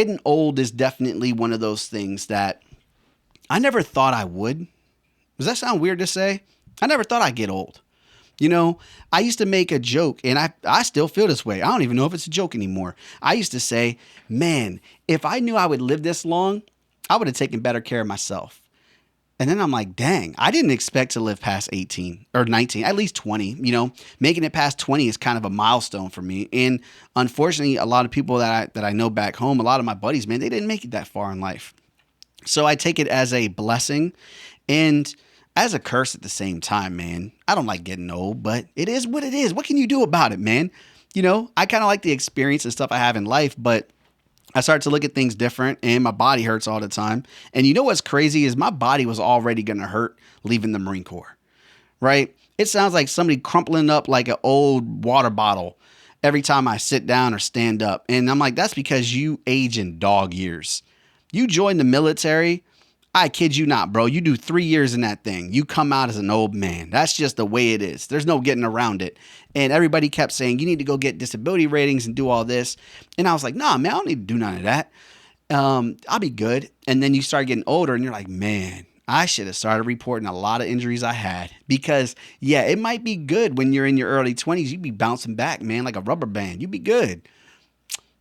Getting old is definitely one of those things that I never thought I would. Does that sound weird to say? I never thought I'd get old. You know, I used to make a joke, and I still feel this way. I don't even know if it's a joke anymore. I used to say, man, if I knew I would live this long, I would have taken better care of myself. And then I'm like, dang, I didn't expect to live past 18 or 19, at least 20. You know, making it past 20 is kind of a milestone for me. And unfortunately, a lot of people that I know back home, a lot of my buddies, man, they didn't make it that far in life. So I take it as a blessing and as a curse at the same time, man. I don't like getting old, but it is what it is. What can you do about it, man? You know, I kind of like the experience and stuff I have in life, but I started to look at things different and my body hurts all the time. And you know what's crazy is my body was already going to hurt leaving the Marine Corps, right? It sounds like somebody crumpling up like an old water bottle every time I sit down or stand up. And I'm like, that's because you age in dog years. You join the military. I kid you not, bro. You do 3 years in that thing. You come out as an old man. That's just the way it is. There's no getting around it. And everybody kept saying, you need to go get disability ratings and do all this. And I was like, nah, man, I don't need to do none of that. I'll be good. And then you start getting older and you're like, man, I should have started reporting a lot of injuries I had. Because, yeah, it might be good when you're in your early 20s. You'd be bouncing back, man, like a rubber band. You'd be good.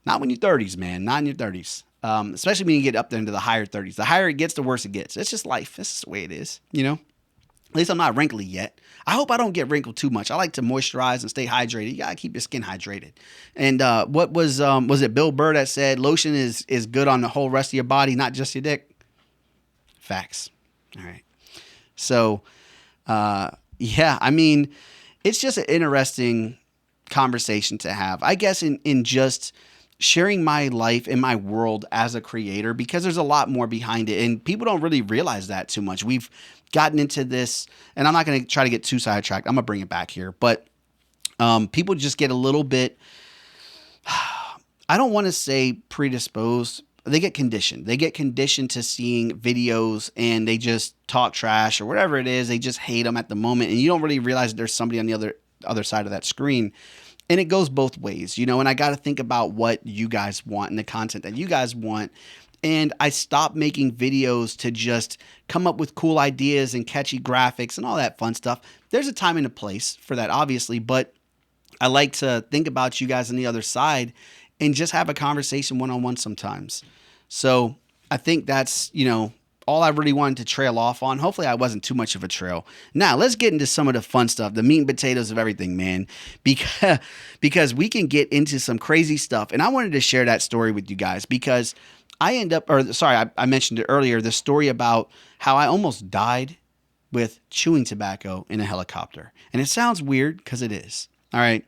Not when you're 30s, man. Not in your 30s. Especially when you get up there into the higher 30s. The higher it gets, the worse it gets. It's just life. That's just the way it is, you know? At least I'm not wrinkly yet. I hope I don't get wrinkled too much. I like to moisturize and stay hydrated. You gotta keep your skin hydrated. And what was it Bill Burr that said lotion is good on the whole rest of your body, not just your dick? Facts. All right. So, yeah, I mean, it's just an interesting conversation to have. I guess in just sharing my life and my world as a creator, because there's a lot more behind it and people don't really realize that too much. We've gotten into this, and I'm not going to try to get too sidetracked. I'm going to bring it back here, but people just get a little bit, I don't want to say predisposed. They get conditioned. They get conditioned to seeing videos and they just talk trash or whatever it is. They just hate them at the moment. And you don't really realize that there's somebody on the other side of that screen. And it goes both ways, you know, and I got to think about what you guys want and the content that you guys want. And I stopped making videos to just come up with cool ideas and catchy graphics and all that fun stuff. There's a time and a place for that, obviously, but I like to think about you guys on the other side and just have a conversation one-on-one sometimes. So I think that's, you know, all I really wanted to trail off on. Hopefully I wasn't too much of a trail. Now let's get into some of the fun stuff, the meat and potatoes of everything, man, because we can get into some crazy stuff. And I wanted to share that story with you guys because I mentioned it earlier, the story about how I almost died with chewing tobacco in a helicopter. And it sounds weird because it is. All right.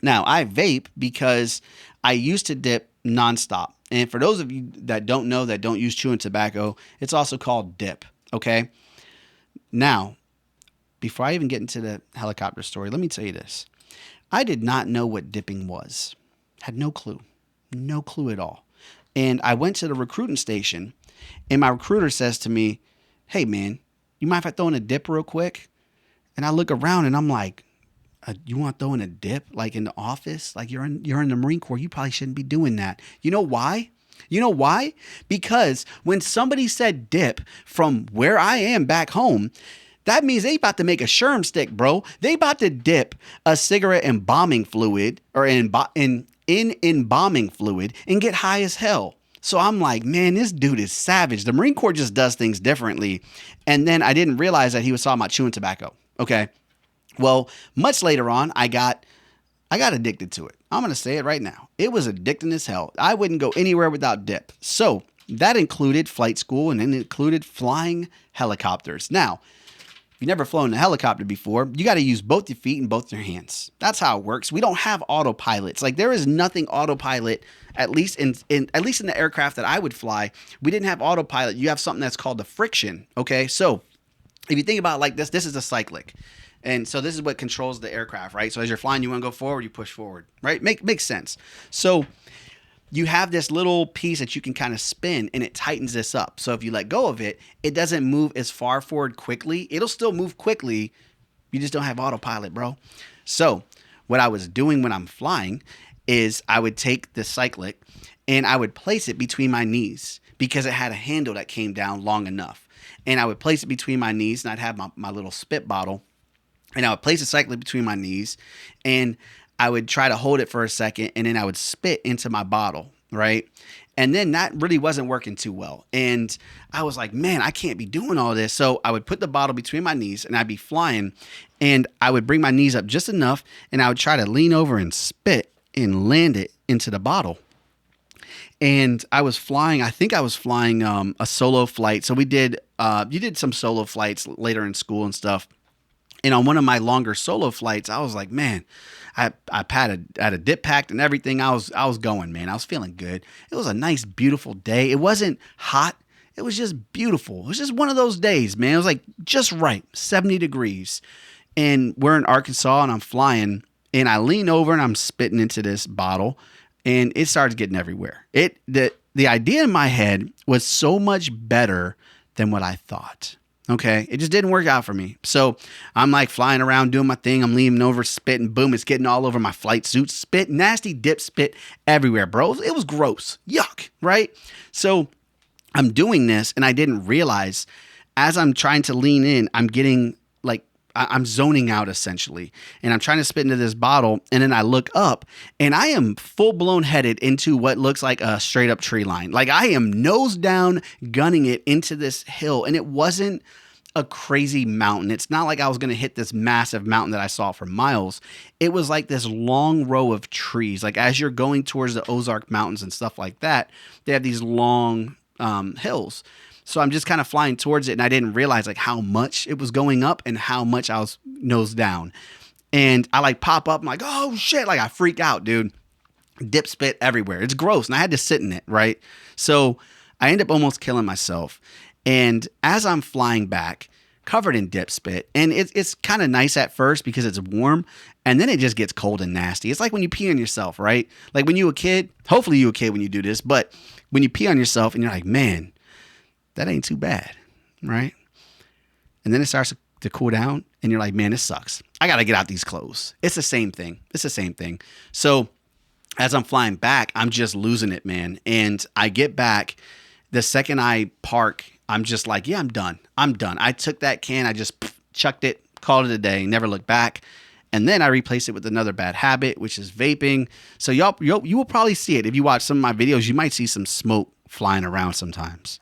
Now I vape because I used to dip nonstop. And for those of you that don't know, that don't use chewing tobacco, it's also called dip. Okay. Now, before I even get into the helicopter story, let me tell you this. I did not know what dipping was. Had no clue at all. And I went to the recruiting station and my recruiter says to me, hey man, you mind if I throw in a dip real quick? And I look around and I'm like, you want to throw in a dip like in the office? Like you're in the Marine Corps. You probably shouldn't be doing that. You know why? Because when somebody said dip from where I am back home, that means they about to make a sherm stick, bro. They about to dip a cigarette in embalming fluid or in embalming fluid and get high as hell. So I'm like, man, this dude is savage. The Marine Corps just does things differently. And then I didn't realize that he was talking about chewing tobacco. Okay. Well, much later on, I got addicted to it. I'm going to say it right now. It was addicting as hell. I wouldn't go anywhere without dip. So that included flight school and it included flying helicopters. Now, if you've never flown a helicopter before, you got to use both your feet and both your hands. That's how it works. We don't have autopilots. Like there is nothing autopilot, at least in the aircraft that I would fly. We didn't have autopilot. You have something that's called the friction. Okay. So if you think about it like this is a cyclic. And so this is what controls the aircraft, right? So as you're flying, you want to go forward, you push forward, right? Makes sense. So you have this little piece that you can kind of spin and it tightens this up. So if you let go of it, it doesn't move as far forward quickly. It'll still move quickly. You just don't have autopilot, bro. So what I was doing when I'm flying is I would take the cyclic and I would place it between my knees because it had a handle that came down long enough. And I would place it between my knees, and I'd have my little spit bottle, and I would place it cyclically between my knees, and I would try to hold it for a second, and then I would spit into my bottle, right? And then that really wasn't working too well. And I was like, man, I can't be doing all this. So I would put the bottle between my knees, and I'd be flying, and I would bring my knees up just enough, and I would try to lean over and spit and land it into the bottle. And I was flying, I think I was flying a solo flight. So you did some solo flights later in school and stuff. And on one of my longer solo flights, I was like, man, I had a dip packed and everything. I was going, man. I was feeling good. It was a nice, beautiful day. It wasn't hot. It was just beautiful. It was just one of those days, man. It was like just right, 70 degrees. And we're in Arkansas, and I'm flying, and I lean over and I'm spitting into this bottle, and it starts getting everywhere. The idea in my head was so much better than what I thought. Okay, it just didn't work out for me. So I'm like flying around doing my thing. I'm leaning over, spitting. Boom, it's getting all over my flight suit. Spit, nasty dip spit everywhere, bro. It was gross. Yuck, right? So I'm doing this, and I didn't realize as I'm trying to lean in, I'm getting like, I'm zoning out essentially. And I'm trying to spit into this bottle, and then I look up, and I am full blown headed into what looks like a straight up tree line. Like I am nose down gunning it into this hill, and it wasn't a crazy mountain. It's not like I was going to hit this massive mountain that I saw for miles. It was like this long row of trees. Like as you're going towards the Ozark Mountains and stuff like that, they have these long hills. So I'm just kind of flying towards it, and I didn't realize like how much it was going up and how much I was nose down. And I like pop up, I'm like, oh shit, like I freak out, dude. Dip spit everywhere. It's gross, and I had to sit in it, right? So I end up almost killing myself. And as I'm flying back, covered in dip spit, and it's kind of nice at first because it's warm, and then it just gets cold and nasty. It's like when you pee on yourself, right? Like when you were a kid, hopefully you were a kid when you do this, but when you pee on yourself and you're like, man, that ain't too bad, right? And then it starts to cool down, and you're like, man, this sucks. I got to get out these clothes. It's the same thing. So as I'm flying back, I'm just losing it, man. And I get back. The second I park, I'm just like, yeah, I'm done. I took that can, I just chucked it, called it a day, never looked back. And then I replaced it with another bad habit, which is vaping. So you will probably see it. If you watch some of my videos, you might see some smoke flying around sometimes.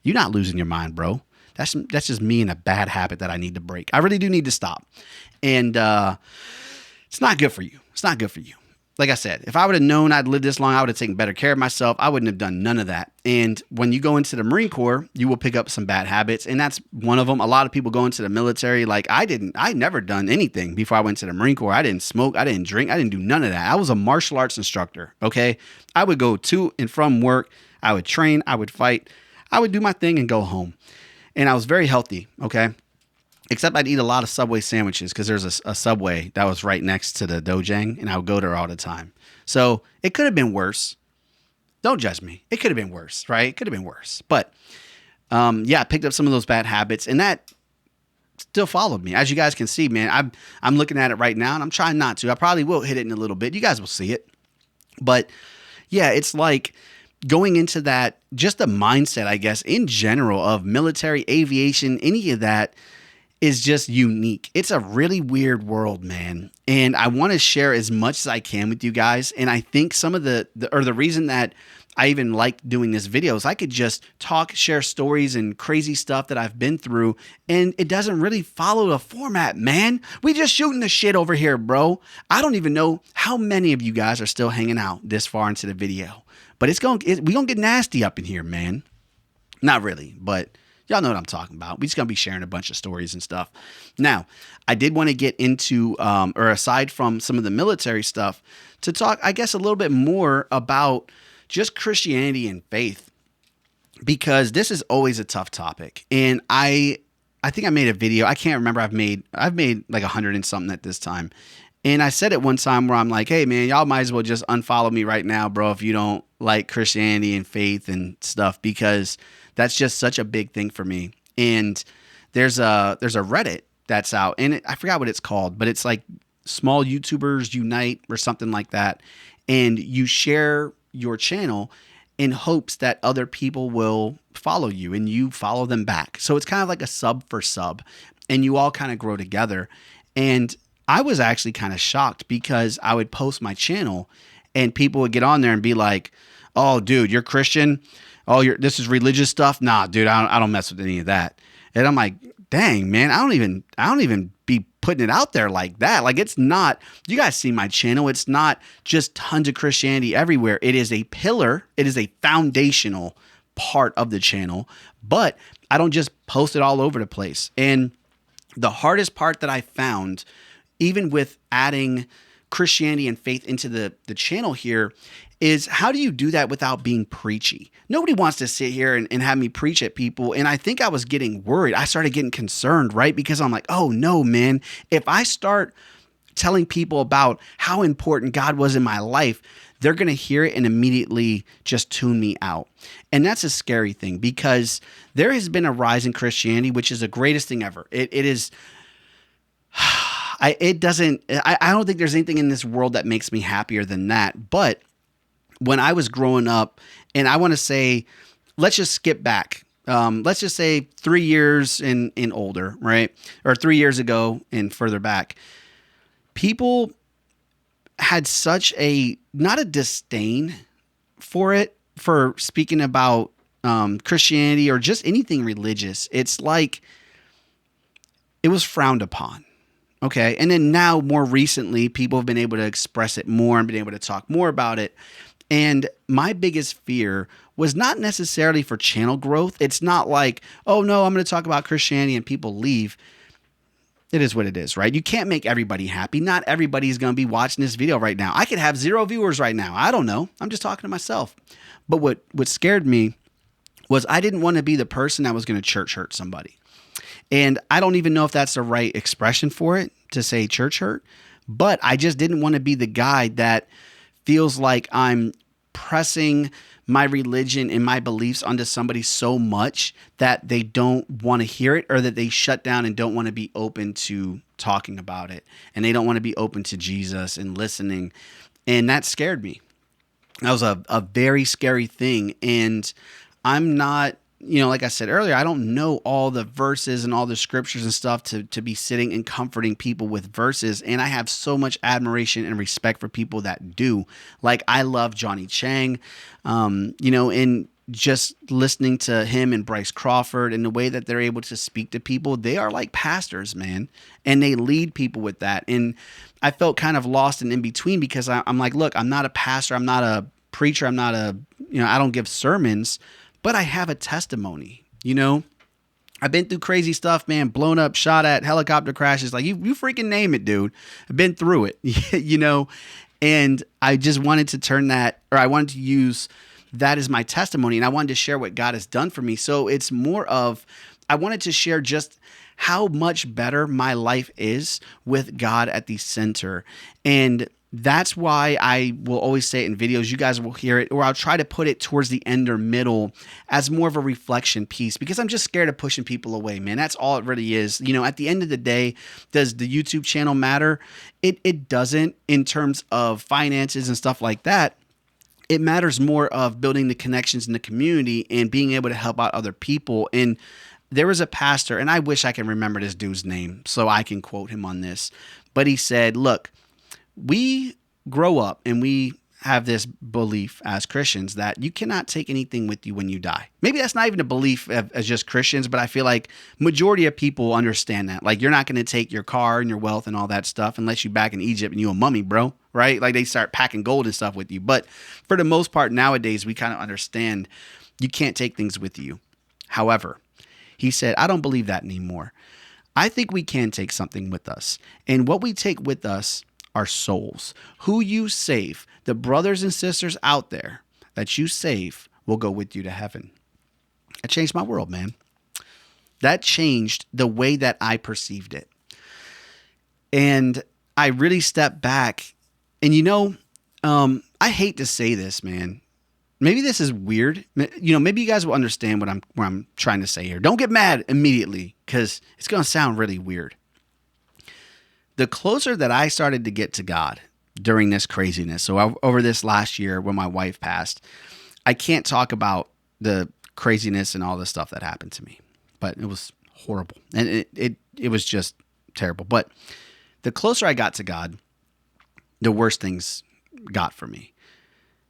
You're not losing your mind, bro. That's just me and a bad habit that I need to break. I really do need to stop. And it's not good for you. Like I said, if I would have known I'd lived this long, I would have taken better care of myself. I wouldn't have done none of that. And when you go into the Marine Corps, you will pick up some bad habits. And that's one of them. A lot of people go into the military. Like I never done anything before I went to the Marine Corps. I didn't smoke. I didn't drink. I didn't do none of that. I was a martial arts instructor. Okay. I would go to and from work. I would train. I would fight. I would do my thing and go home. And I was very healthy. Okay. Except I'd eat a lot of Subway sandwiches because there's a Subway that was right next to the Dojang, and I would go there all the time. So it could have been worse. Don't judge me. It could have been worse, right? It could have been worse. But yeah, I picked up some of those bad habits, and that still followed me. As you guys can see, man, I'm looking at it right now, and I'm trying not to. I probably will hit it in a little bit. You guys will see it. But yeah, it's like going into that, just the mindset, I guess, in general of military, aviation, any of that, is just unique. It's a really weird world, man. And I want to share as much as I can with you guys. And I think some of the reason that I even like doing this video is I could just talk, share stories and crazy stuff that I've been through. And it doesn't really follow the format, man. We just shooting the shit over here, bro. I don't even know how many of you guys are still hanging out this far into the video. But we gonna get nasty up in here, man. Not really, but y'all know what I'm talking about. We just going to be sharing a bunch of stories and stuff. Now, I did want to get into, or aside from some of the military stuff, to talk, I guess, a little bit more about just Christianity and faith, because this is always a tough topic. And I think I made a video. I can't remember. I've made like 100 and something at this time. And I said it one time where I'm like, hey, man, y'all might as well just unfollow me right now, bro, if you don't like Christianity and faith and stuff, because that's just such a big thing for me. And there's a Reddit that's out, and I forgot what it's called, but it's like Small YouTubers Unite or something like that. And you share your channel, in hopes that other people will follow you and you follow them back. So it's kind of like a sub for sub, and you all kind of grow together. And I was actually kind of shocked because I would post my channel and people would get on there and be like, "Oh, dude, you're Christian? Oh, this is religious stuff? Nah, dude, I don't mess with any of that." And I'm like, "Dang, man, I don't even be putting it out there like that. Like, it's not, you guys see my channel. It's not just tons of Christianity everywhere. It is a pillar. It is a foundational part of the channel, but I don't just post it all over the place." And the hardest part that I found, even with adding Christianity and faith into the channel here, is how do you do that without being preachy? Nobody wants to sit here and have me preach at people. And I think I was getting worried. I started getting concerned, right? Because I'm like, oh no, man, if I start telling people about how important God was in my life, they're going to hear it and immediately just tune me out. And that's a scary thing, because there has been a rise in Christianity, which is the greatest thing ever. It is, I don't think there's anything in this world that makes me happier than that. But when I was growing up, and I want to say, let's just skip back. Let's just say 3 years and older, right? Or 3 years ago and further back. People had such not a disdain for it, for speaking about Christianity or just anything religious. It's like it was frowned upon. Okay. And then now, more recently, people have been able to express it more and been able to talk more about it. And my biggest fear was not necessarily for channel growth. It's not like, oh no, I'm going to talk about Christianity and people leave. It is what it is, right? You can't make everybody happy. Not everybody's going to be watching this video right now. I could have 0 viewers right now. I don't know. I'm just talking to myself. But what scared me was I didn't want to be the person that was going to church hurt somebody. And I don't even know if that's the right expression for it, to say church hurt. But I just didn't want to be the guy that feels like I'm pressing my religion and my beliefs onto somebody so much that they don't want to hear it, or that they shut down and don't want to be open to talking about it. And they don't want to be open to Jesus and listening. And that scared me. That was a very scary thing. And I'm not, like I said earlier, I don't know all the verses and all the scriptures and stuff to be sitting and comforting people with verses. And I have so much admiration and respect for people that do. Like, I love Johnny Chang, and just listening to him and Bryce Crawford and the way that they're able to speak to people. They are like pastors, man. And they lead people with that. And I felt kind of lost and in between, because I'm like, look, I'm not a pastor. I'm not a preacher. I'm not I don't give sermons. But I have a testimony, I've been through crazy stuff, man, blown up, shot at, helicopter crashes. Like, you freaking name it, dude. I've been through it, and I just wanted to turn that, or I wanted to use that as my testimony. And I wanted to share what God has done for me. So it's more of, I wanted to share just how much better my life is with God at the center. And that's why I will always say it in videos. You guys will hear it, or I'll try to put it towards the end or middle as more of a reflection piece, because I'm just scared of pushing people away, man. That's all it really is. At the end of the day, does the YouTube channel matter? It doesn't, in terms of finances and stuff like that. It matters more of building the connections in the community and being able to help out other people. And there was a pastor, and I wish I can remember this dude's name so I can quote him on this, but he said, look, we grow up and we have this belief as Christians that you cannot take anything with you when you die. Maybe that's not even a belief as just Christians, but I feel like majority of people understand that. Like, you're not going to take your car and your wealth and all that stuff unless you're back in Egypt and you a mummy, bro, right? Like, they start packing gold and stuff with you. But for the most part nowadays, we kind of understand you can't take things with you. However, he said, I don't believe that anymore. I think we can take something with us. And what we take with us are souls. Who you save, the brothers and sisters out there that you save, will go with you to heaven. That changed my world, man. That changed the way that I perceived it. And I really stepped back. And I hate to say this, man. Maybe this is weird. Maybe you guys will understand what I'm trying to say here. Don't get mad immediately, because it's going to sound really weird. The closer that I started to get to God during this craziness, so over this last year when my wife passed, I can't talk about the craziness and all the stuff that happened to me, but it was horrible. And it was just terrible. But the closer I got to God, the worse things got for me.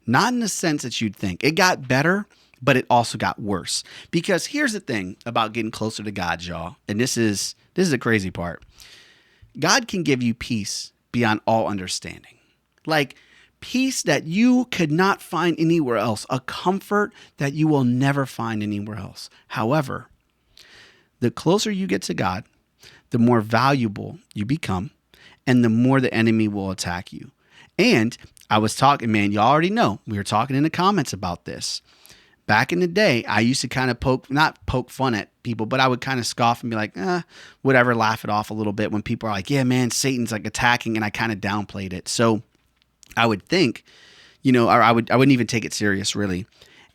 Not in the sense that you'd think. It got better, but it also got worse. Because here's the thing about getting closer to God, y'all. And this is the crazy part. God can give you peace beyond all understanding. Like peace that you could not find anywhere else. A comfort that you will never find anywhere else. However, the closer you get to God, the more valuable you become, and the more the enemy will attack you. And I was talking, man, you already know, we were talking in the comments about this. Back in the day, I used to kind of not poke fun at people, but I would kind of scoff and be like, whatever, laugh it off a little bit when people are like, yeah, man, Satan's like attacking, and I kind of downplayed it. So I would think, or I wouldn't even take it serious, really.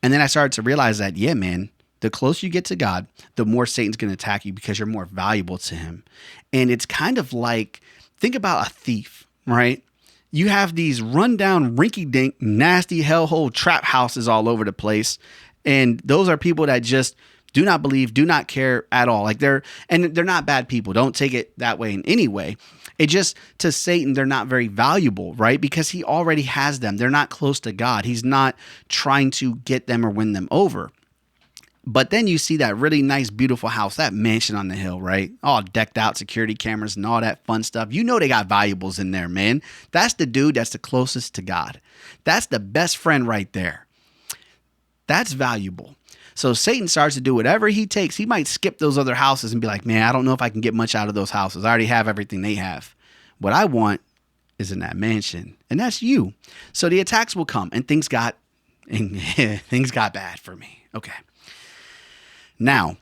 And then I started to realize that, yeah, man, the closer you get to God, the more Satan's going to attack you because you're more valuable to him. And it's kind of like, think about a thief, right? You have these rundown, rinky-dink, nasty hellhole trap houses all over the place. And those are people that just do not believe, do not care at all. Like they're not bad people. Don't take it that way in any way. It just, to Satan, they're not very valuable, right? Because he already has them. They're not close to God. He's not trying to get them or win them over. But then you see that really nice, beautiful house, that mansion on the hill, right? All decked out, security cameras and all that fun stuff. You know they got valuables in there, man. That's the dude that's the closest to God. That's the best friend right there. That's valuable. So Satan starts to do whatever he takes. He might skip those other houses and be like, man, I don't know if I can get much out of those houses. I already have everything they have. What I want is in that mansion. And that's you. So the attacks will come, and things got bad for me. Okay. Now,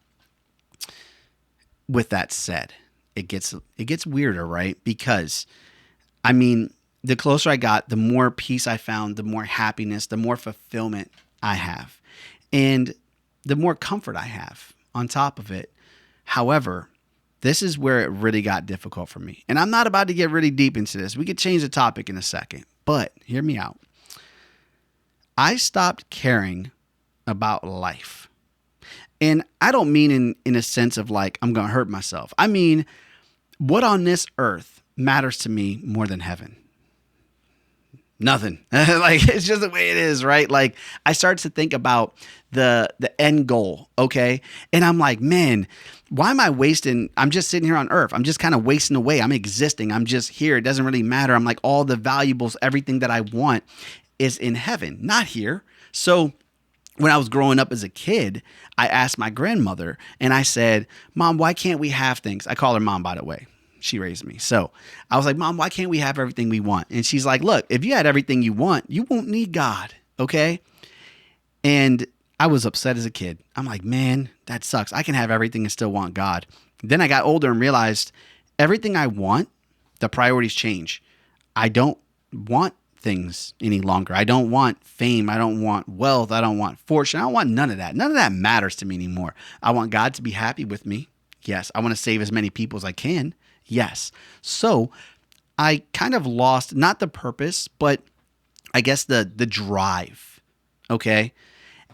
with that said, it gets weirder, right? Because, I mean, the closer I got, the more peace I found, the more happiness, the more fulfillment I have, and the more comfort I have on top of it. However, this is where it really got difficult for me. And I'm not about to get really deep into this. We could change the topic in a second, but hear me out. I stopped caring about life. And I don't mean in a sense of like, I'm going to hurt myself. I mean, what on this earth matters to me more than heaven? Nothing. Like, it's just the way it is, right? Like, I started to think about the end goal, okay? And I'm like, man, why am I wasting? I'm just sitting here on earth. I'm just kind of wasting away. I'm existing. I'm just here. It doesn't really matter. I'm like, all the valuables, everything that I want is in heaven, not here. So when I was growing up as a kid, I asked my grandmother and I said, Mom, why can't we have things? I call her Mom, by the way. She raised me. So I was like, Mom, why can't we have everything we want? And she's like, look, if you had everything you want, you won't need God. Okay. And I was upset as a kid. I'm like, man, that sucks. I can have everything and still want God. Then I got older and realized everything I want, the priorities change. I don't want things any longer. I don't want fame. I don't want wealth. I don't want fortune. I don't want none of that. None of that matters to me anymore. I want God to be happy with me. Yes. I want to save as many people as I can. Yes. So I kind of lost, not the purpose, but I guess the drive. Okay.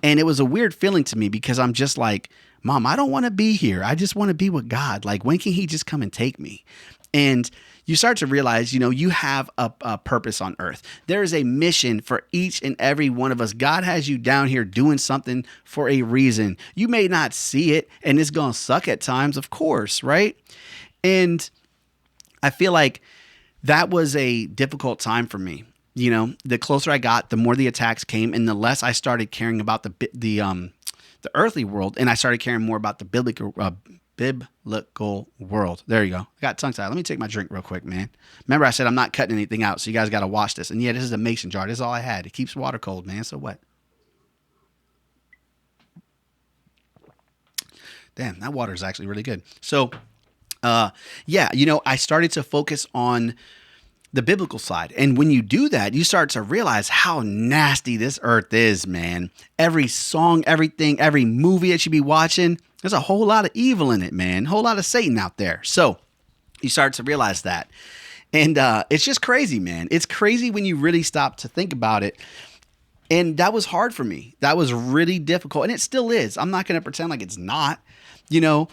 And it was a weird feeling to me because I'm just like, Mom, I don't want to be here. I just want to be with God. Like, when can he just come and take me? And you start to realize, you have a purpose on earth. There is a mission for each and every one of us. God has you down here doing something for a reason. You may not see it, and it's going to suck at times, of course, right? And I feel like that was a difficult time for me. The closer I got, the more the attacks came, and the less I started caring about the earthly world, and I started caring more about the biblical world. There you go. I got tongue tied. Let me take my drink real quick, man. Remember I said I'm not cutting anything out, so you guys got to watch this. And yeah, this is a mason jar. This is all I had. It keeps water cold, man. So what? Damn, that water is actually really good. So, I started to focus on the biblical side. And when you do that, you start to realize how nasty this earth is, man. Every song, everything, every movie that you be watching, there's a whole lot of evil in it, man. A whole lot of Satan out there. So you start to realize that. And it's just crazy, man. It's crazy when you really stop to think about it. And that was hard for me. That was really difficult. And it still is. I'm not going to pretend like it's not, you know.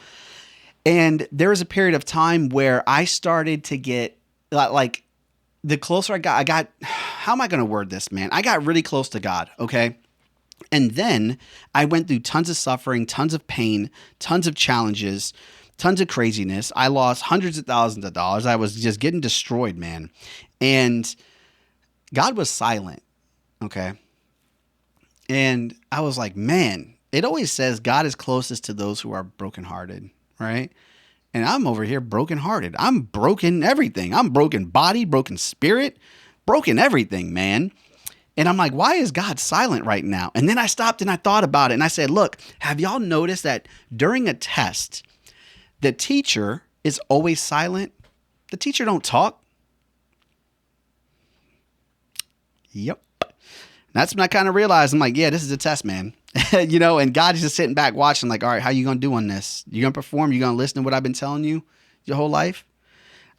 And there was a period of time where I started to get like the closer I got, how am I going to word this, man? I got really close to God. Okay. And then I went through tons of suffering, tons of pain, tons of challenges, tons of craziness. I lost hundreds of thousands of dollars. I was just getting destroyed, man. And God was silent. Okay. And I was like, man, it always says God is closest to those who are brokenhearted, right? And I'm over here brokenhearted. I'm broken everything. I'm broken body, broken spirit, broken everything, man. And I'm like, why is God silent right now? And then I stopped and I thought about it and I said, look, have y'all noticed that during a test, the teacher is always silent? The teacher don't talk. Yep. That's when I kind of realized, I'm like, yeah, this is a test, man. And God is just sitting back watching like, all right, how you going to do on this? You going to perform? You going to listen to what I've been telling you your whole life?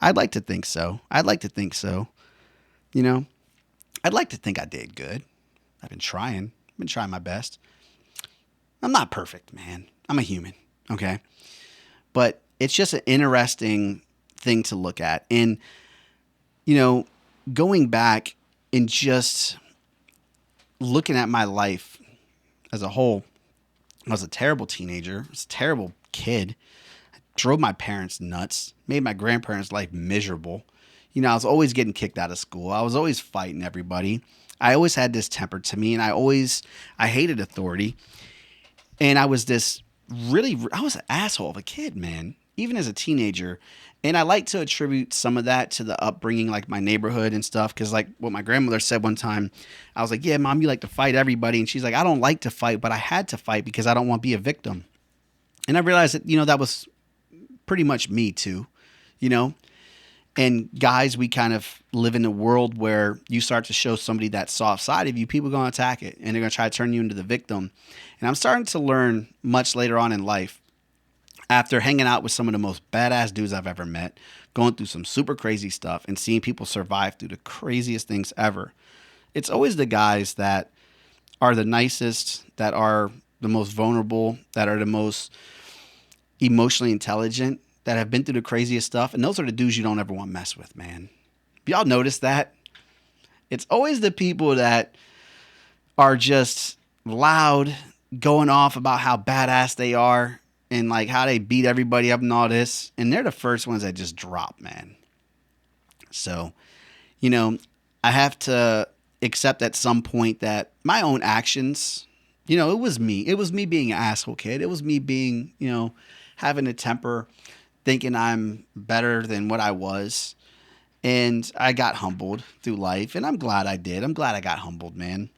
I'd like to think so. I'd like to think so. I'd like to think I did good. I've been trying my best. I'm not perfect, man. I'm a human. Okay. But it's just an interesting thing to look at. And, going back and just looking at my life as a whole, I was a terrible teenager. I was a terrible kid. I drove my parents nuts, made my grandparents' life miserable. I was always getting kicked out of school. I was always fighting everybody. I always had this temper to me, and I hated authority. And I was I was an asshole of a kid, man, even as a teenager. And I like to attribute some of that to the upbringing, like my neighborhood and stuff. Because like what my grandmother said one time, I was like, yeah, Mom, you like to fight everybody. And she's like, I don't like to fight, but I had to fight because I don't want to be a victim. And I realized that, that was pretty much me too, And guys, we kind of live in a world where you start to show somebody that soft side of you, people are going to attack it and they're going to try to turn you into the victim. And I'm starting to learn much later on in life, after hanging out with some of the most badass dudes I've ever met, going through some super crazy stuff and seeing people survive through the craziest things ever. It's always the guys that are the nicest, that are the most vulnerable, that are the most emotionally intelligent, that have been through the craziest stuff. And those are the dudes you don't ever want to mess with, man. Y'all notice that? It's always the people that are just loud, going off about how badass they are and like how they beat everybody up and all this. And they're the first ones that just drop, man. So, I have to accept at some point that my own actions, it was me. It was me being an asshole kid. It was me being, having a temper, thinking I'm better than what I was. And I got humbled through life. And I'm glad I did. I'm glad I got humbled, man.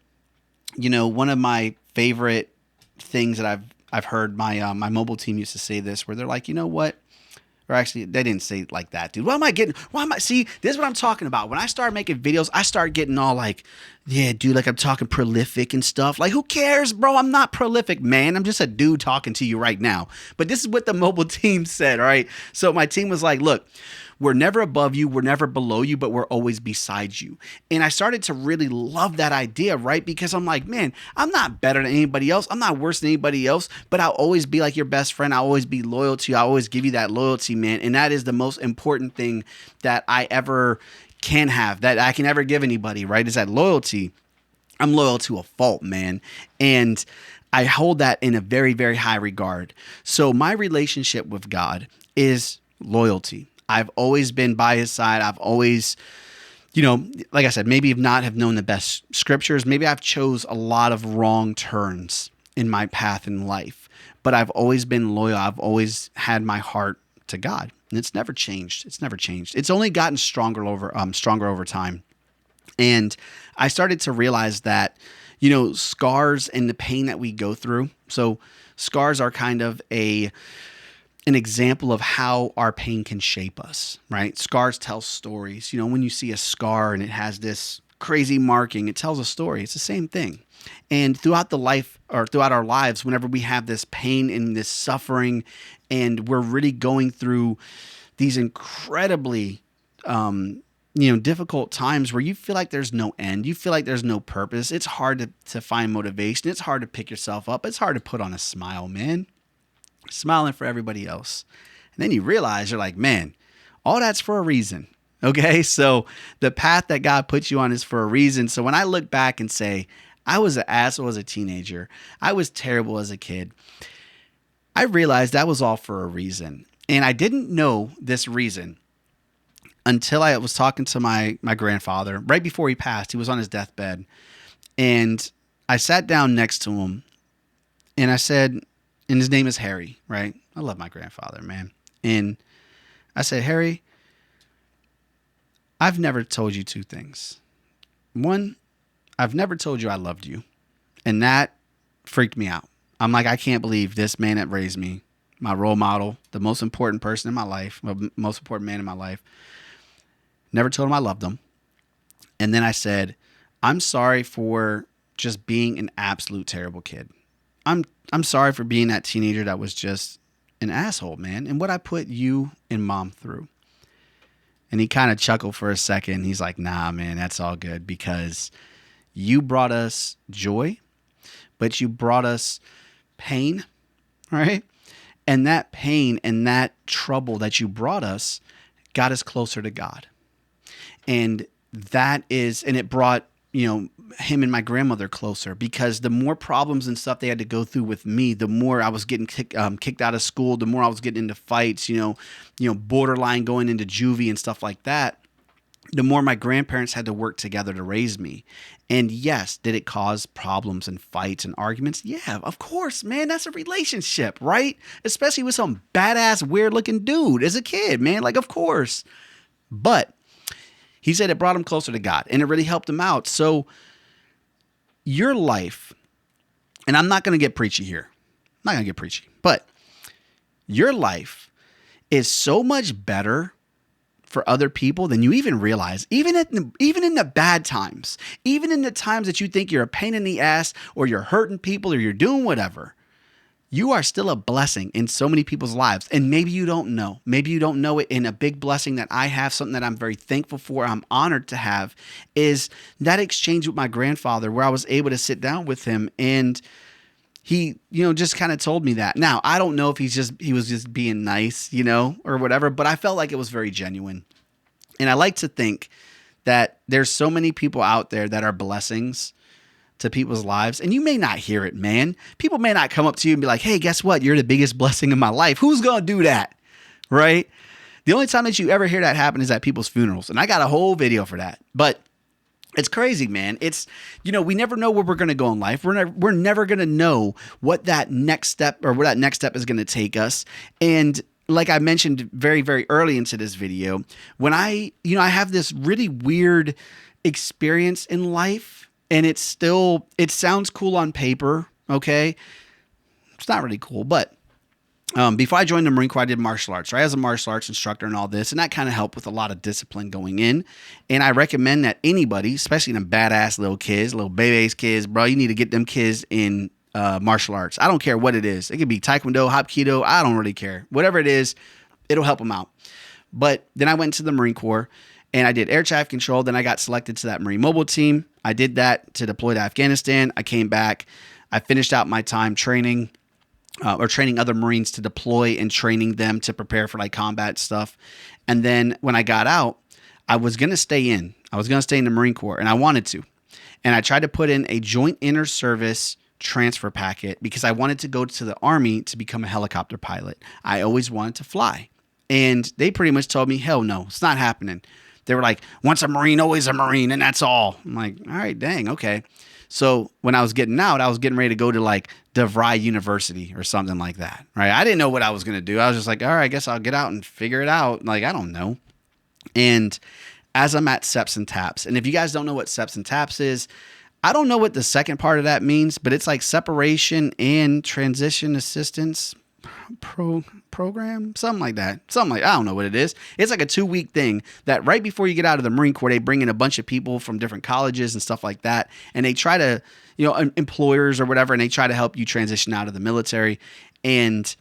One of my favorite things that I've heard my mobile team used to say this, where they're like, you know what? Or actually, they didn't say it like that, dude. See, this is what I'm talking about. When I start making videos, I start getting all like, yeah, dude, like I'm talking prolific and stuff. Like, who cares, bro? I'm not prolific, man. I'm just a dude talking to you right now. But this is what the mobile team said, all right? So my team was like, look, we're never above you. We're never below you, but we're always beside you. And I started to really love that idea, right? Because I'm like, man, I'm not better than anybody else. I'm not worse than anybody else, but I'll always be like your best friend. I'll always be loyal to you. I'll always give you that loyalty, man. And that is the most important thing that I ever can have, that I can ever give anybody, right? Is that loyalty. I'm loyal to a fault, man. And I hold that in a very, very high regard. So my relationship with God is loyalty. I've always been by his side. I've always, like I said, maybe not have known the best scriptures. Maybe I've chose a lot of wrong turns in my path in life, but I've always been loyal. I've always had my heart to God, and it's never changed. It's never changed. It's only gotten stronger over time. And I started to realize that, scars and the pain that we go through. So scars are kind of an example of how our pain can shape us, right? Scars tell stories. When you see a scar and it has this crazy marking, it tells a story. It's the same thing. And throughout our lives, whenever we have this pain and this suffering, and we're really going through these incredibly difficult times where you feel like there's no end, you feel like there's no purpose. It's hard to find motivation. It's hard to pick yourself up. It's hard to put on a smile, man. Smiling for everybody else. And then you realize you're like, man, all that's for a reason. Okay. So the path that God puts you on is for a reason. So when I look back and say, I was an asshole as a teenager, I was terrible as a kid, I realized that was all for a reason. And I didn't know this reason until I was talking to my grandfather right before he passed. He was on his deathbed. And I sat down next to him and I said, and his name is Harry, right? I love my grandfather, man. And I said, Harry, I've never told you two things. One, I've never told you I loved you. And that freaked me out. I'm like, I can't believe this man that raised me, my role model, the most important person in my life, the most important man in my life, never told him I loved him. And then I said, I'm sorry for just being an absolute terrible kid. I'm sorry for being that teenager that was just an asshole, man. And what I put you and mom through. And he kind of chuckled for a second. He's like, nah, man, that's all good because you brought us joy, but you brought us pain, right? And that pain and that trouble that you brought us got us closer to God. And it brought, him and my grandmother closer because the more problems and stuff they had to go through with me, the more I was getting kicked out of school, the more I was getting into fights, borderline going into juvie and stuff like that, the more my grandparents had to work together to raise me. And yes, did it cause problems and fights and arguments? Yeah, of course, man. That's a relationship, right? Especially with some badass, weird looking dude as a kid, man. Like, of course. But he said it brought him closer to God and it really helped him out. So your life, and I'm not going to get preachy here. I'm not going to get preachy, but your life is so much better for other people than you even realize, even in the bad times, even in the times that you think you're a pain in the ass or you're hurting people or you're doing whatever. You are still a blessing in so many people's lives. And maybe you don't know. Maybe you don't know it. And a big blessing that I have, something that I'm very thankful for, I'm honored to have, is that exchange with my grandfather where I was able to sit down with him and he, just kind of told me that. Now, I don't know if he was just being nice, or whatever, but I felt like it was very genuine. And I like to think that there's so many people out there that are blessings to people's lives. And you may not hear it, man. People may not come up to you and be like, hey, guess what? You're the biggest blessing in my life. Who's going to do that? Right? The only time that you ever hear that happen is at people's funerals. And I got a whole video for that. But it's crazy, man. It's, we never know where we're going to go in life. We're never going to know what that next step is going to take us. And like I mentioned very, very early into this video, when I have this really weird experience in life. And it sounds cool on paper, okay? It's not really cool, but before I joined the Marine Corps, I did martial arts, right? I was a martial arts instructor and all this, and that kind of helped with a lot of discipline going in. And I recommend that anybody, especially them badass little kids, little baby kids, bro, you need to get them kids in martial arts. I don't care what it is. It could be Taekwondo, Hapkido, I don't really care. Whatever it is, it'll help them out. But then I went to the Marine Corps, and I did air traffic control. Then I got selected to that Marine mobile team. I did that to deploy to Afghanistan. I came back. I finished out my time training training other Marines to deploy and training them to prepare for like combat stuff. And then when I got out, I was going to stay in. I was going to stay in the Marine Corps, and I wanted to. And I tried to put in a joint inter-service transfer packet because I wanted to go to the Army to become a helicopter pilot. I always wanted to fly. And they pretty much told me, hell no, it's not happening. They were like, once a Marine, always a Marine, and that's all. I'm like, all right, dang, okay. So when I was getting out, I was getting ready to go to like DeVry University or something like that, right? I didn't know what I was going to do. I was just like, all right, I guess I'll get out and figure it out. Like, I don't know. And as I'm at SEPs and TAPS, and if you guys don't know what SEPs and TAPS is, I don't know what the second part of that means, but it's like separation and transition assistance program, something like that. I don't know what it is. It's like a 2-week thing that right before you get out of the Marine Corps, they bring in a bunch of people from different colleges and stuff like that. And they try to, employers or whatever, and they try to help you transition out of the military. And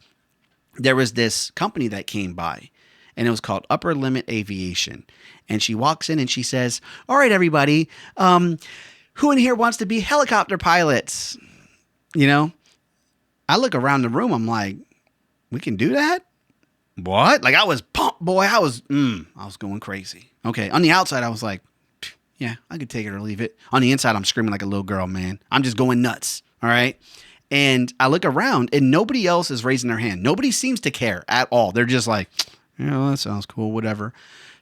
there was this company that came by, and it was called Upper Limit Aviation. And she walks in and she says, "All right, everybody, who in here wants to be helicopter pilots?" You know, I look around the room. I'm like, we can do that? What? Like, I was pumped, boy. I was going crazy. Okay. On the outside, I was like, yeah, I could take it or leave it. On the inside, I'm screaming like a little girl, man. I'm just going nuts. All right. And I look around and nobody else is raising their hand. Nobody seems to care at all. They're just like, that sounds cool, whatever.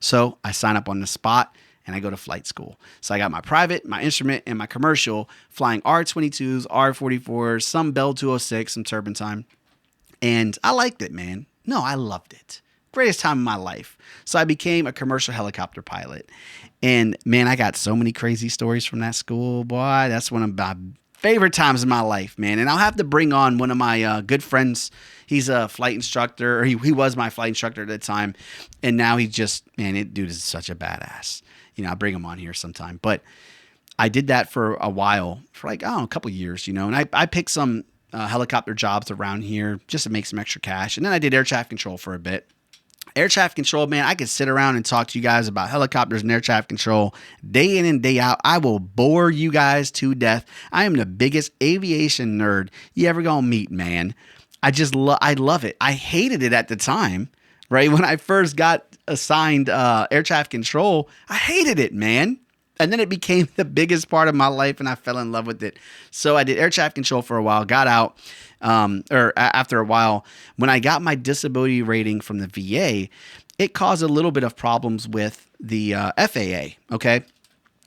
So I sign up on the spot and I go to flight school. So I got my private, my instrument, and my commercial, flying R-22s, R-44s, some Bell 206, some Turbine. And I liked it, man. No, I loved it. Greatest time of my life. So I became a commercial helicopter pilot. And man, I got so many crazy stories from that school, boy. That's one of my favorite times in my life, man. And I'll have to bring on one of my good friends. He's a flight instructor, or he was my flight instructor at the time. And now he just, man, it dude is such a badass. I'll bring him on here sometime. But I did that for a while, for like, I don't know, a couple years, and I picked some helicopter jobs around here just to make some extra cash. And then I did air traffic control for a bit. Air traffic control, man, I could sit around and talk to you guys about helicopters and air traffic control day in and day out. I will bore you guys to death. I am the biggest aviation nerd you ever gonna meet, man. I love it. I hated it at the time, right? When I first got assigned air traffic control, I hated it, man. And then it became the biggest part of my life, and I fell in love with it. So I did air traffic control for a while, got out, after a while. When I got my disability rating from the VA, it caused a little bit of problems with the FAA, okay?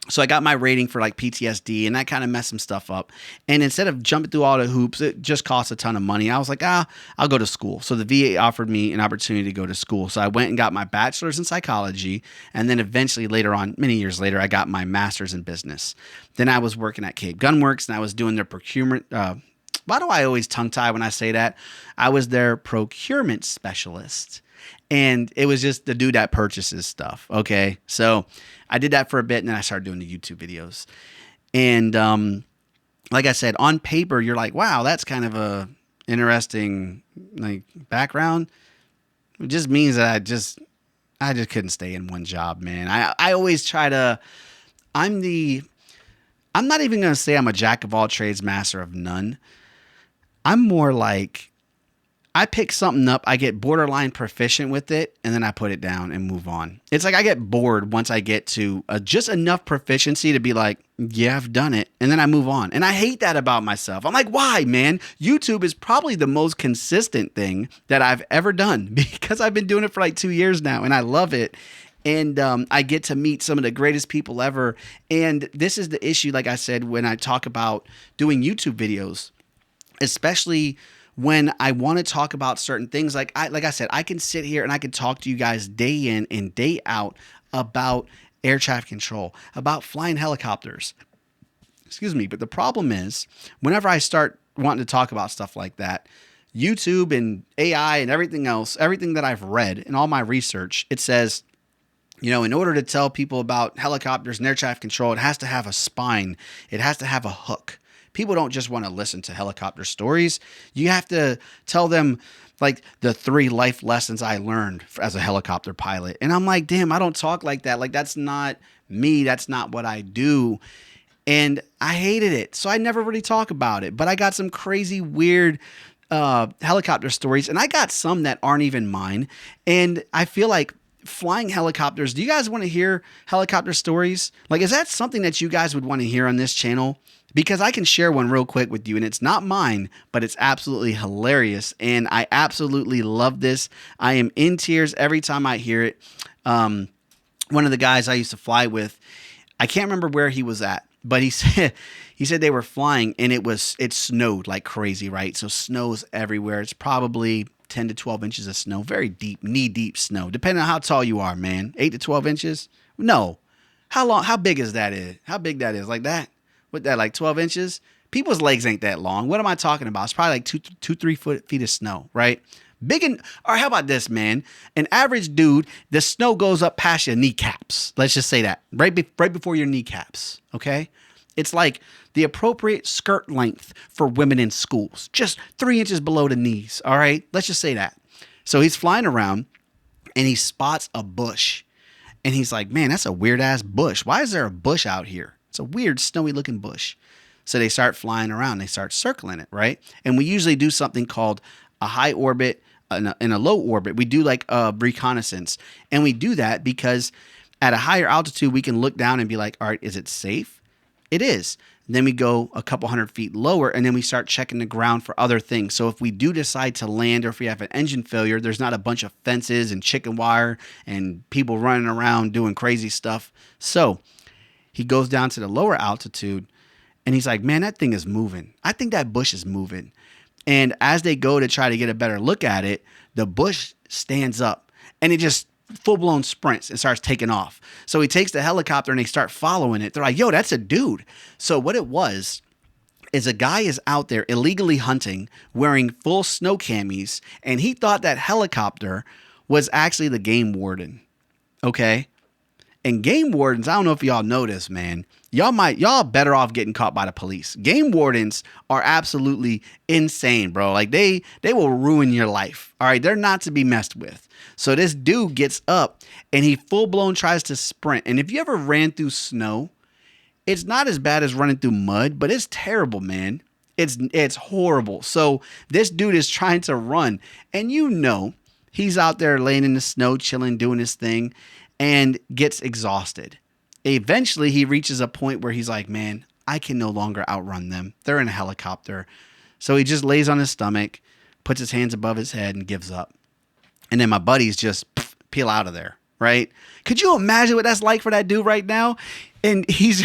So I got my rating for like PTSD, and that kind of messed some stuff up. And instead of jumping through all the hoops, it just cost a ton of money. I was like, I'll go to school. So the VA offered me an opportunity to go to school. So I went and got my bachelor's in psychology. And then eventually later on, many years later, I got my master's in business. Then I was working at Cape Gunworks, and I was doing their procurement. Why do I always tongue tie when I say that? I was their procurement specialist. And it was just the dude that purchases stuff. Okay. So I did that for a bit, and then I started doing the YouTube videos. And like I said, on paper, you're like, wow, that's kind of a interesting like background. It just means that I just couldn't stay in one job, man. I always try to, I'm not even going to say I'm a jack of all trades, master of none. I'm more like, I pick something up, I get borderline proficient with it, and then I put it down and move on. It's like I get bored once I get to just enough proficiency to be like, yeah, I've done it. And then I move on. And I hate that about myself. I'm like, why, man? YouTube is probably the most consistent thing that I've ever done because I've been doing it for like 2 years now, and I love it. And I get to meet some of the greatest people ever. And this is the issue, like I said, when I talk about doing YouTube videos, especially when I want to talk about certain things. Like I said, I can sit here and I can talk to you guys day in and day out about air traffic control, about flying helicopters. Excuse me. But the problem is, whenever I start wanting to talk about stuff like that, YouTube and AI and everything else, everything that I've read and all my research, it says, in order to tell people about helicopters and air traffic control, it has to have a spine. It has to have a hook. People don't just want to listen to helicopter stories. You have to tell them like the 3 life lessons I learned as a helicopter pilot. And I'm like, damn, I don't talk like that. Like, that's not me. That's not what I do. And I hated it. So I never really talk about it. But I got some crazy, weird helicopter stories. And I got some that aren't even mine. And I feel like flying helicopters. Do you guys want to hear helicopter stories? Like, is that something that you guys would want to hear on this channel? Because I can share one real quick with you, and it's not mine, but it's absolutely hilarious, and I absolutely love this. I am in tears every time I hear it. One of the guys I used to fly with, I can't remember where he was at, but he said they were flying, and it snowed like crazy, right? So snow's everywhere. It's probably 10 to 12 inches of snow, very deep, knee-deep snow, depending on how tall you are, man. 8 to 12 inches? No. How big is that? How big that is? Like that? With that, like 12 inches? People's legs ain't that long. What am I talking about? It's probably like 3 feet of snow, right? All right, how about this, man? An average dude, the snow goes up past your kneecaps. Let's just say that. Right before your kneecaps, okay? It's like the appropriate skirt length for women in schools. Just 3 inches below the knees, all right? Let's just say that. So he's flying around, and he spots a bush. And he's like, man, that's a weird ass bush. Why is there a bush out here? It's a weird snowy looking bush. So they start flying around. They start circling it, right? And we usually do something called a high orbit and a low orbit. We do like a reconnaissance. And we do that because at a higher altitude, we can look down and be like, all right, is it safe? It is. Then we go a couple hundred feet lower, and then we start checking the ground for other things. So if we do decide to land, or if we have an engine failure, there's not a bunch of fences and chicken wire and people running around doing crazy stuff. So he goes down to the lower altitude, and he's like, man, that thing is moving. I think that bush is moving. And as they go to try to get a better look at it, the bush stands up, and it just full-blown sprints and starts taking off. So he takes the helicopter and they start following it. They're like, yo, that's a dude. So what it was is a guy is out there illegally hunting wearing full snow camis, and he thought that helicopter was actually the game warden. Okay? And game wardens, I don't know if y'all know this, man. Y'all better off getting caught by the police. Game wardens are absolutely insane, bro. Like they will ruin your life. All right, they're not to be messed with. So this dude gets up and he full blown tries to sprint. And if you ever ran through snow, it's not as bad as running through mud, but it's terrible, man. It's horrible. So this dude is trying to run, and he's out there laying in the snow, chilling, doing his thing, and gets exhausted. Eventually, he reaches a point where he's like, man, I can no longer outrun them. They're in a helicopter. So he just lays on his stomach, puts his hands above his head, and gives up. And then my buddies just peel out of there, right? Could you imagine what that's like for that dude right now? And he's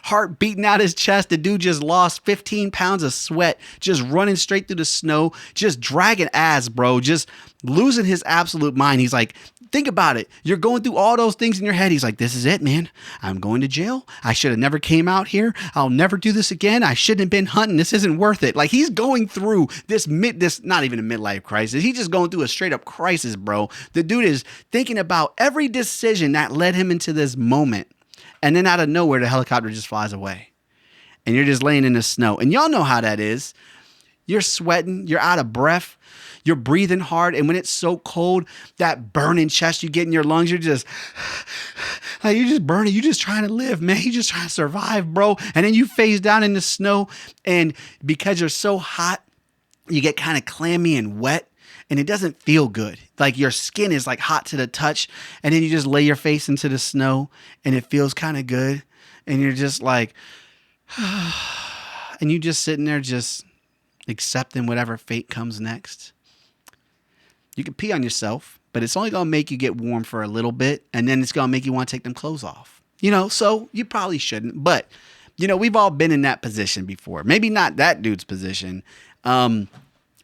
heart beating out his chest. The dude just lost 15 pounds of sweat, just running straight through the snow, just dragging ass, bro, just losing his absolute mind. He's like, think about it. You're going through all those things in your head. He's like, this is it, man. I'm going to jail. I should have never came out here. I'll never do this again. I shouldn't have been hunting. This isn't worth it. Like, he's going through this not even a midlife crisis. He's just going through a straight up crisis, bro. The dude is thinking about every decision that led him into this moment. And then out of nowhere, the helicopter just flies away. And you're just laying in the snow. And y'all know how that is. You're sweating. You're out of breath. You're breathing hard. And when it's so cold, that burning chest you get in your lungs, you're just burning. You're just trying to live, man. You're just trying to survive, bro. And then you phase down in the snow. And because you're so hot, you get kind of clammy and wet. And it doesn't feel good. Like your skin is like hot to the touch. And then you just lay your face into the snow and it feels kind of good. And you're just like, and you just sitting there just accepting whatever fate comes next. You can pee on yourself, but it's only going to make you get warm for a little bit. And then it's going to make you want to take them clothes off. So you probably shouldn't. But, we've all been in that position before. Maybe not that dude's position.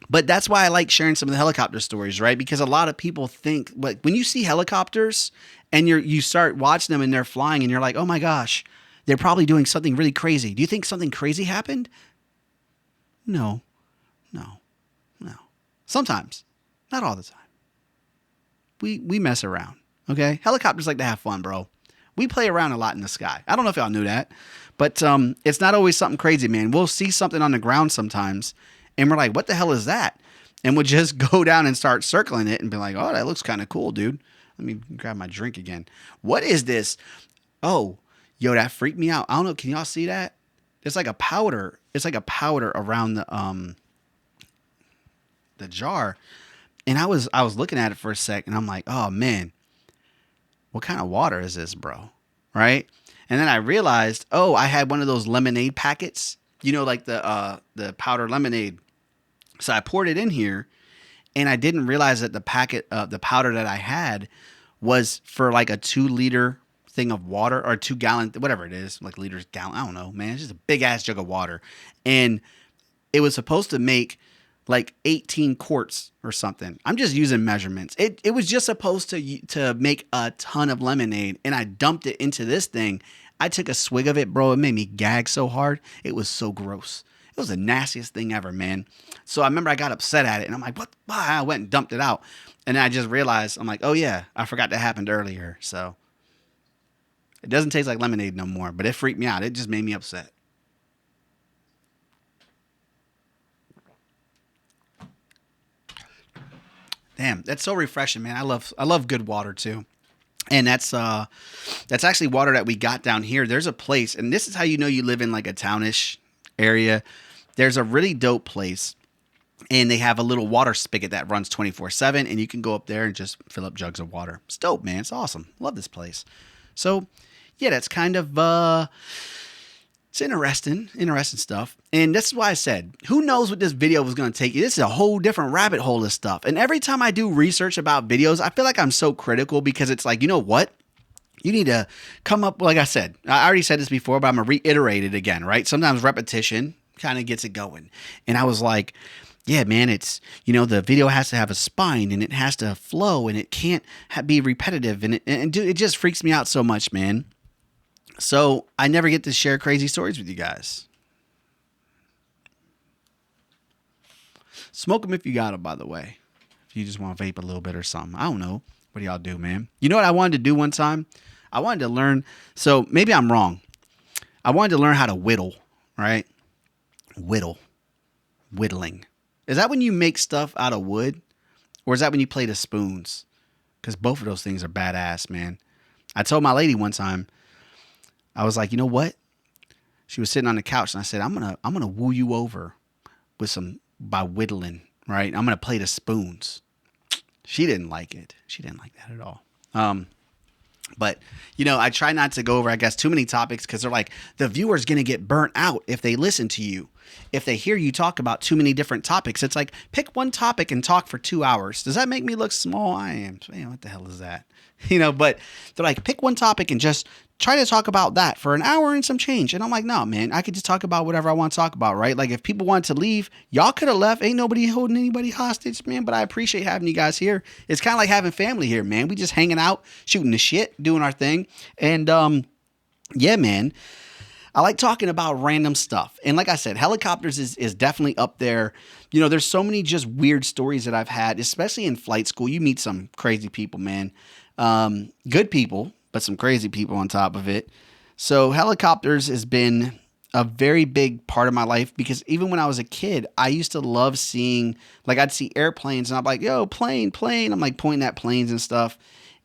But that's why I like sharing some of the helicopter stories, right? Because a lot of people think, like, when you see helicopters and you start watching them and they're flying and you're like, oh my gosh, they're probably doing something really crazy. Do you think something crazy happened? No. Sometimes, not all the time. We mess around, okay? Helicopters like to have fun, bro. We play around a lot in the sky. I don't know if y'all knew that, but it's not always something crazy, man. We'll see something on the ground sometimes. And we're like, what the hell is that? And we'll just go down and start circling it and be like, oh, that looks kind of cool, dude. Let me grab my drink again. What is this? Oh, yo, that freaked me out. I don't know. Can y'all see that? It's like a powder. It's like a powder around the jar. And I was looking at it for a sec and I'm like, oh man, what kind of water is this, bro? Right? And then I realized, oh, I had one of those lemonade packets. Like the powder lemonade. So I poured it in here and I didn't realize that the powder that I had was for like a 2-liter thing of water or 2-gallon, whatever it is, like liters, gallon. I don't know, man. It's just a big ass jug of water. And it was supposed to make like 18 quarts or something. I'm just using measurements. It was just supposed to make a ton of lemonade, and I dumped it into this thing. I took a swig of it, bro. It made me gag so hard. It was so gross. It was the nastiest thing ever, man. So I remember I got upset at it and I'm like, what? I went and dumped it out. And then I just realized, I'm like, oh yeah, I forgot that happened earlier. So it doesn't taste like lemonade no more, but it freaked me out. It just made me upset. Damn, that's so refreshing, man. I love good water too. And that's actually water that we got down here. There's a place, and this is how you know you live in like a townish area. There's a really dope place, and they have a little water spigot that runs 24/7, and you can go up there and just fill up jugs of water. It's dope, man. It's awesome. Love this place. So, yeah, that's kind of it's interesting stuff. And that's why I said, who knows what this video was going to take you. This is a whole different rabbit hole of stuff. And every time I do research about videos, I feel like I'm so critical because it's like, you know what? You need to come up, like I said, I already said this before, but I'm going to reiterate it again, right? Sometimes repetition kind of gets it going. And I was like, yeah, man, it's, the video has to have a spine and it has to flow and it can't be repetitive. And dude, it just freaks me out so much, man. So I never get to share crazy stories with you guys. Smoke them if you got them, by the way. If you just want to vape a little bit or something. I don't know. What do y'all do, man? You know what I wanted to do one time? I wanted to learn. So maybe I'm wrong. I wanted to learn how to whittle, right? Whittling. Is that when you make stuff out of wood? Or is that when you play the spoons? Because both of those things are badass, man. I told my lady one time, I was like, you know what? She was sitting on the couch and I said, I'm gonna woo you over by whittling, right? I'm gonna play the spoons. She didn't like it. She didn't like that at all. But I try not to go over, I guess, too many topics because they're like, the viewer's gonna get burnt out if they listen to you. If they hear you talk about too many different topics, it's like, pick one topic and talk for 2 hours. Does that make me look small? I am. Man, what the hell is that? But they're like, pick one topic and just try to talk about that for an hour and some change. And I'm like, no, man, I could just talk about whatever I want to talk about, right? Like if people want to leave, y'all could have left. Ain't nobody holding anybody hostage, man. But I appreciate having you guys here. It's kind of like having family here, man. We just hanging out, shooting the shit, doing our thing. And yeah, man, I like talking about random stuff. And like I said, helicopters is definitely up there. There's so many just weird stories that I've had, especially in flight school. You meet some crazy people, man. Good people, but some crazy people on top of it. So helicopters has been a very big part of my life because even when I was a kid, I used to love seeing, like I'd see airplanes and I'm like, yo, plane. I'm like pointing at planes and stuff.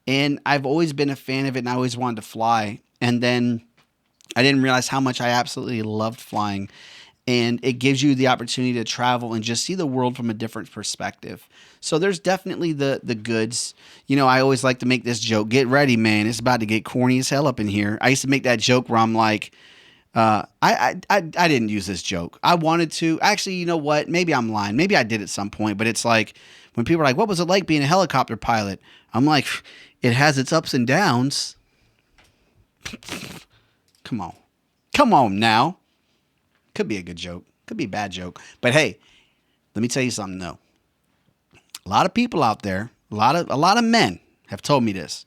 And I've always been a fan of it and I always wanted to fly. And then I didn't realize how much I absolutely loved flying. And it gives you the opportunity to travel and just see the world from a different perspective. So there's definitely the goods. I always like to make this joke. Get ready, man. It's about to get corny as hell up in here. I used to make that joke where I'm like, I didn't use this joke. I wanted to. Actually, you know what? Maybe I'm lying. Maybe I did at some point. But it's like when people are like, what was it like being a helicopter pilot? I'm like, it has its ups and downs. Come on now. Could be a good joke. Could be a bad joke. But hey, let me tell you something though. A lot of people out there, a lot of men have told me this.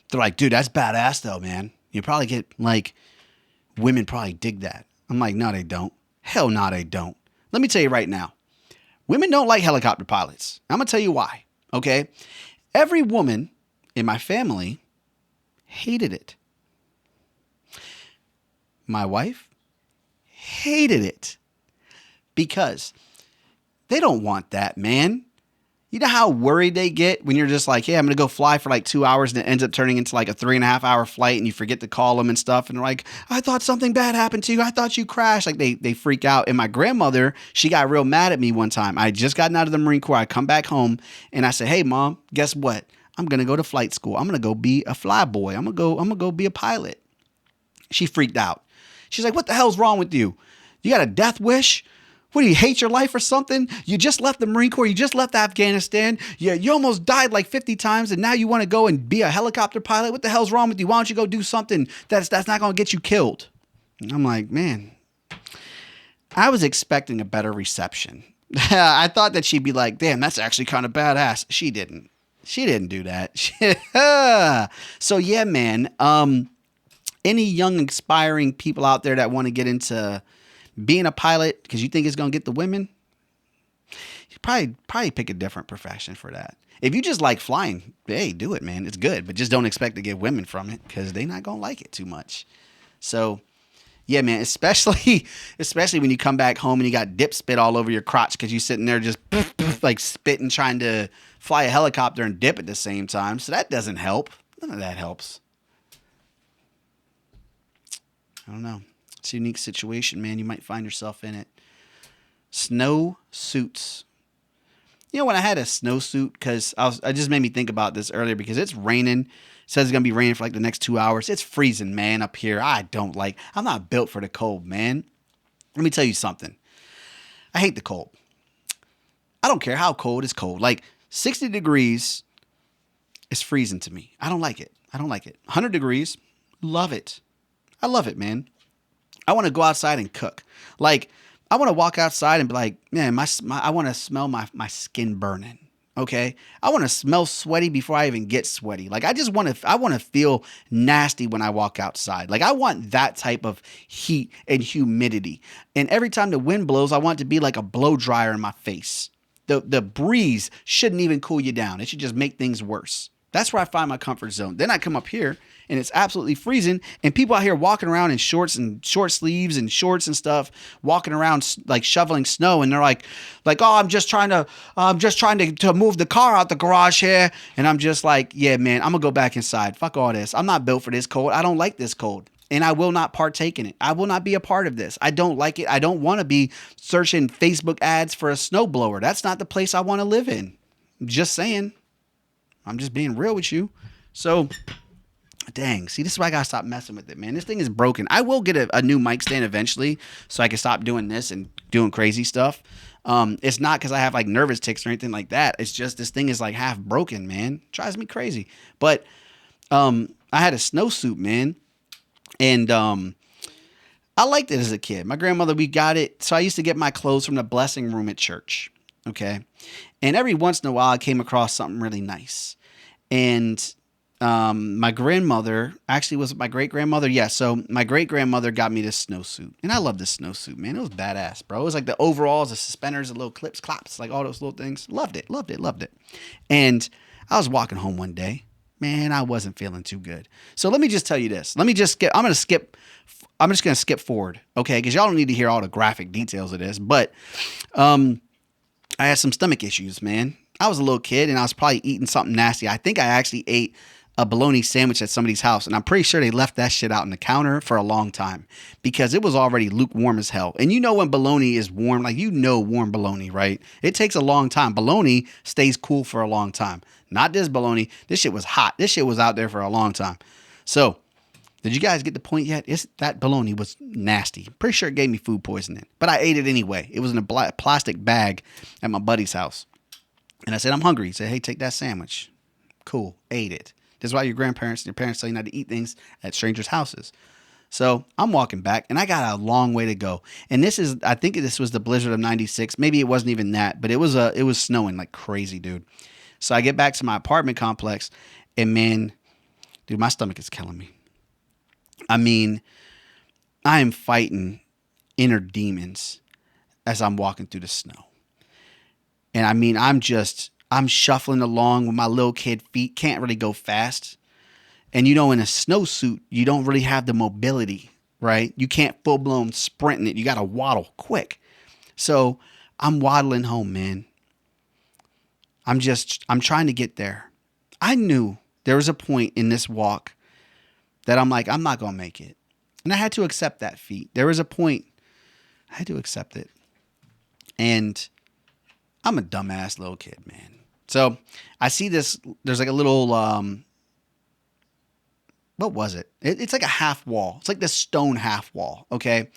They're like, dude, that's badass though, man. You probably get like, women probably dig that. I'm like, no, they don't. Hell no, they don't. Let me tell you right now. Women don't like helicopter pilots. I'm going to tell you why. Okay. Every woman in my family hated it. My wife hated it because they don't want that, man. You know how worried they get when you're just like, hey, I'm going to go fly for like 2 hours and it ends up turning into like a 3.5 hour flight and you forget to call them and stuff. And they're like, I thought something bad happened to you. I thought you crashed. Like they freak out. And my grandmother, she got real mad at me one time. I had just gotten out of the Marine Corps. I come back home and I said, hey, Mom, guess what? I'm going to go to flight school. I'm going to go be a fly boy. I'm going to go be a pilot. She freaked out. She's like, what the hell's wrong with you? You got a death wish? What, do you hate your life or something? You just left the Marine Corps. You just left Afghanistan. You almost died like 50 times and now you want to go and be a helicopter pilot? What the hell's wrong with you? Why don't you go do something that's not going to get you killed? And I'm like, man, I was expecting a better reception. I thought that she'd be like, damn, that's actually kind of badass. She didn't. She didn't do that. So yeah, man, any young aspiring people out there that want to get into being a pilot because you think it's going to get the women, you probably pick a different profession for that. If you just like flying, hey, do it, man. It's good, but just don't expect to get women from it because they're not going to like it too much. So, Yeah, man, especially when you come back home and you got dip spit all over your crotch because you sitting there just like spitting, trying to fly a helicopter and dip at the same time. So that doesn't help. None of that helps. I don't know. It's a unique situation, man. You might find yourself in it. Snow suits. You know, when I had a snowsuit, because I just made me think about this earlier because it's raining. It says it's going to be raining for like the next 2 hours. It's freezing, man, up here. I'm not built for the cold, man. Let me tell you something. I hate the cold. I don't care how cold is cold. Like 60 degrees is freezing to me. I don't like it. 100 degrees, love it. I love it, man. I want to go outside and cook. Like, I want to walk outside and be like, man, I want to smell my skin burning. Okay. I want to smell sweaty before I even get sweaty. Like, I want to feel nasty when I walk outside. Like, I want that type of heat and humidity. And every time the wind blows, I want it to be like a blow dryer in my face. The breeze shouldn't even cool you down. It should just make things worse. That's where I find my comfort zone. Then I come up here and it's absolutely freezing. And people out here walking around in shorts and short sleeves and shorts and stuff, walking around like shoveling snow. And they're like, oh, I'm just trying to move the car out the garage here. And I'm just like, yeah, man, I'm gonna go back inside. Fuck all this. I'm not built for this cold. I don't like this cold. And I will not partake in it. I will not be a part of this. I don't like it. I don't want to be searching Facebook ads for a snowblower. That's not the place I want to live in. Just saying. I'm just being real with you. So, dang. See, this is why I got to stop messing with it, man. This thing is broken. I will get a new mic stand eventually so I can stop doing this and doing crazy stuff. It's not because I have like nervous tics or anything like that. It's just this thing is like half broken, man. It drives me crazy. But I had a snowsuit, man. And I liked it as a kid. My grandmother, we got it. So I used to get my clothes from the blessing room at church. Okay. And every once in a while, I came across something really nice. And my grandmother actually was my great grandmother. Yeah. So my great grandmother got me this snowsuit. And I love this snowsuit, man. It was badass, bro. It was like the overalls, the suspenders, the little clips, clops, like all those little things. Loved it. And I was walking home one day. Man, I wasn't feeling too good. So let me just tell you this. I'm just going to skip forward, okay? Because y'all don't need to hear all the graphic details of this. But I had some stomach issues, man. I was a little kid, and I was probably eating something nasty. I think I actually ate a bologna sandwich at somebody's house, and I'm pretty sure they left that shit out on the counter for a long time because it was already lukewarm as hell. And you know when bologna is warm, like warm bologna, right? It takes a long time. Bologna stays cool for a long time. Not this bologna. This shit was hot. This shit was out there for a long time. So, did you guys get the point yet? That bologna was nasty. Pretty sure it gave me food poisoning, but I ate it anyway. It was in a plastic bag at my buddy's house. And I said, I'm hungry. He said, hey, take that sandwich. Cool. Ate it. This is why your parents tell you not to eat things at strangers' houses. So I'm walking back and I got a long way to go. And I think this was the blizzard of 96. Maybe it wasn't even that, but it was snowing like crazy, dude. So I get back to my apartment complex and man, dude, my stomach is killing me. I mean, I am fighting inner demons as I'm walking through the snow. And I mean, I'm shuffling along with my little kid feet, can't really go fast. And in a snowsuit, you don't really have the mobility, right? You can't full blown sprint in it. You got to waddle quick. So I'm waddling home, man. I'm trying to get there. I knew there was a point in this walk that I'm like, I'm not going to make it. And I had to accept that feat. There was a point I had to accept it. And I'm a dumbass little kid, man. So I see this, there's like a little, what was it? It's like a half wall. It's like this stone half wall. Okay.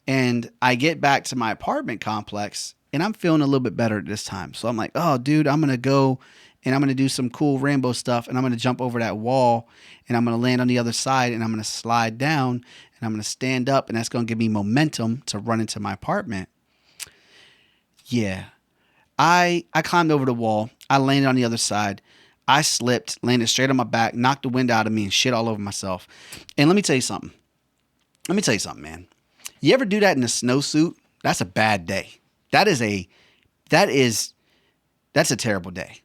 And I get back to my apartment complex and I'm feeling a little bit better this time. So I'm like, oh dude, I'm going to go and I'm going to do some cool rainbow stuff. And I'm going to jump over that wall and I'm going to land on the other side and I'm going to slide down and I'm going to stand up and that's going to give me momentum to run into my apartment. Yeah. I climbed over the wall. I landed on the other side. I slipped, landed straight on my back, knocked the wind out of me and shit all over myself. And let me tell you something, man. You ever do that in a snowsuit? That's a bad day. That's a terrible day.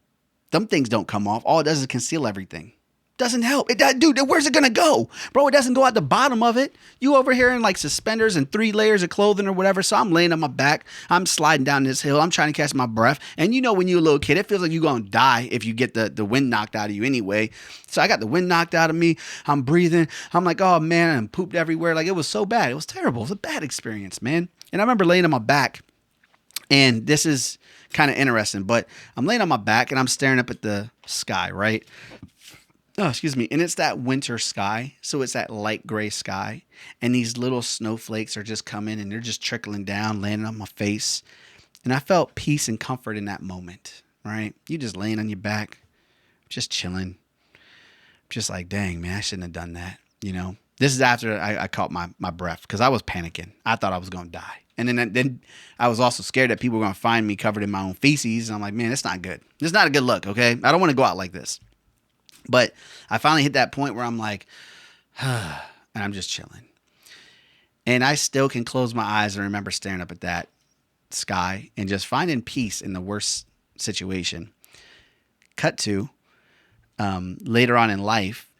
Them things don't come off. All it does is conceal everything. Doesn't help. Dude, where's it gonna go? Bro, it doesn't go at the bottom of it. You over here in like suspenders and 3 layers of clothing or whatever. So I'm laying on my back. I'm sliding down this hill. I'm trying to catch my breath. And you know when you're a little kid, it feels like you're gonna die if you get the wind knocked out of you anyway. So I got the wind knocked out of me. I'm breathing. I'm like, oh man, I'm pooped everywhere. Like it was so bad. It was terrible. It was a bad experience, man. And I remember laying on my back. And this is kind of interesting, but I'm laying on my back and I'm staring up at the sky, right? Oh, excuse me. And it's that winter sky. So it's that light gray sky. And these little snowflakes are just coming and they're just trickling down, landing on my face. And I felt peace and comfort in that moment, right? You just laying on your back, just chilling. Just like, dang, man, I shouldn't have done that. You know, this is after I caught my breath because I was panicking. I thought I was going to die. And then I was also scared that people were going to find me covered in my own feces. And I'm like, man, it's not good. It's not a good look, okay? I don't want to go out like this. But I finally hit that point where I'm like, and I'm just chilling. And I still can close my eyes and remember staring up at that sky and just finding peace in the worst situation. Cut to later on in life,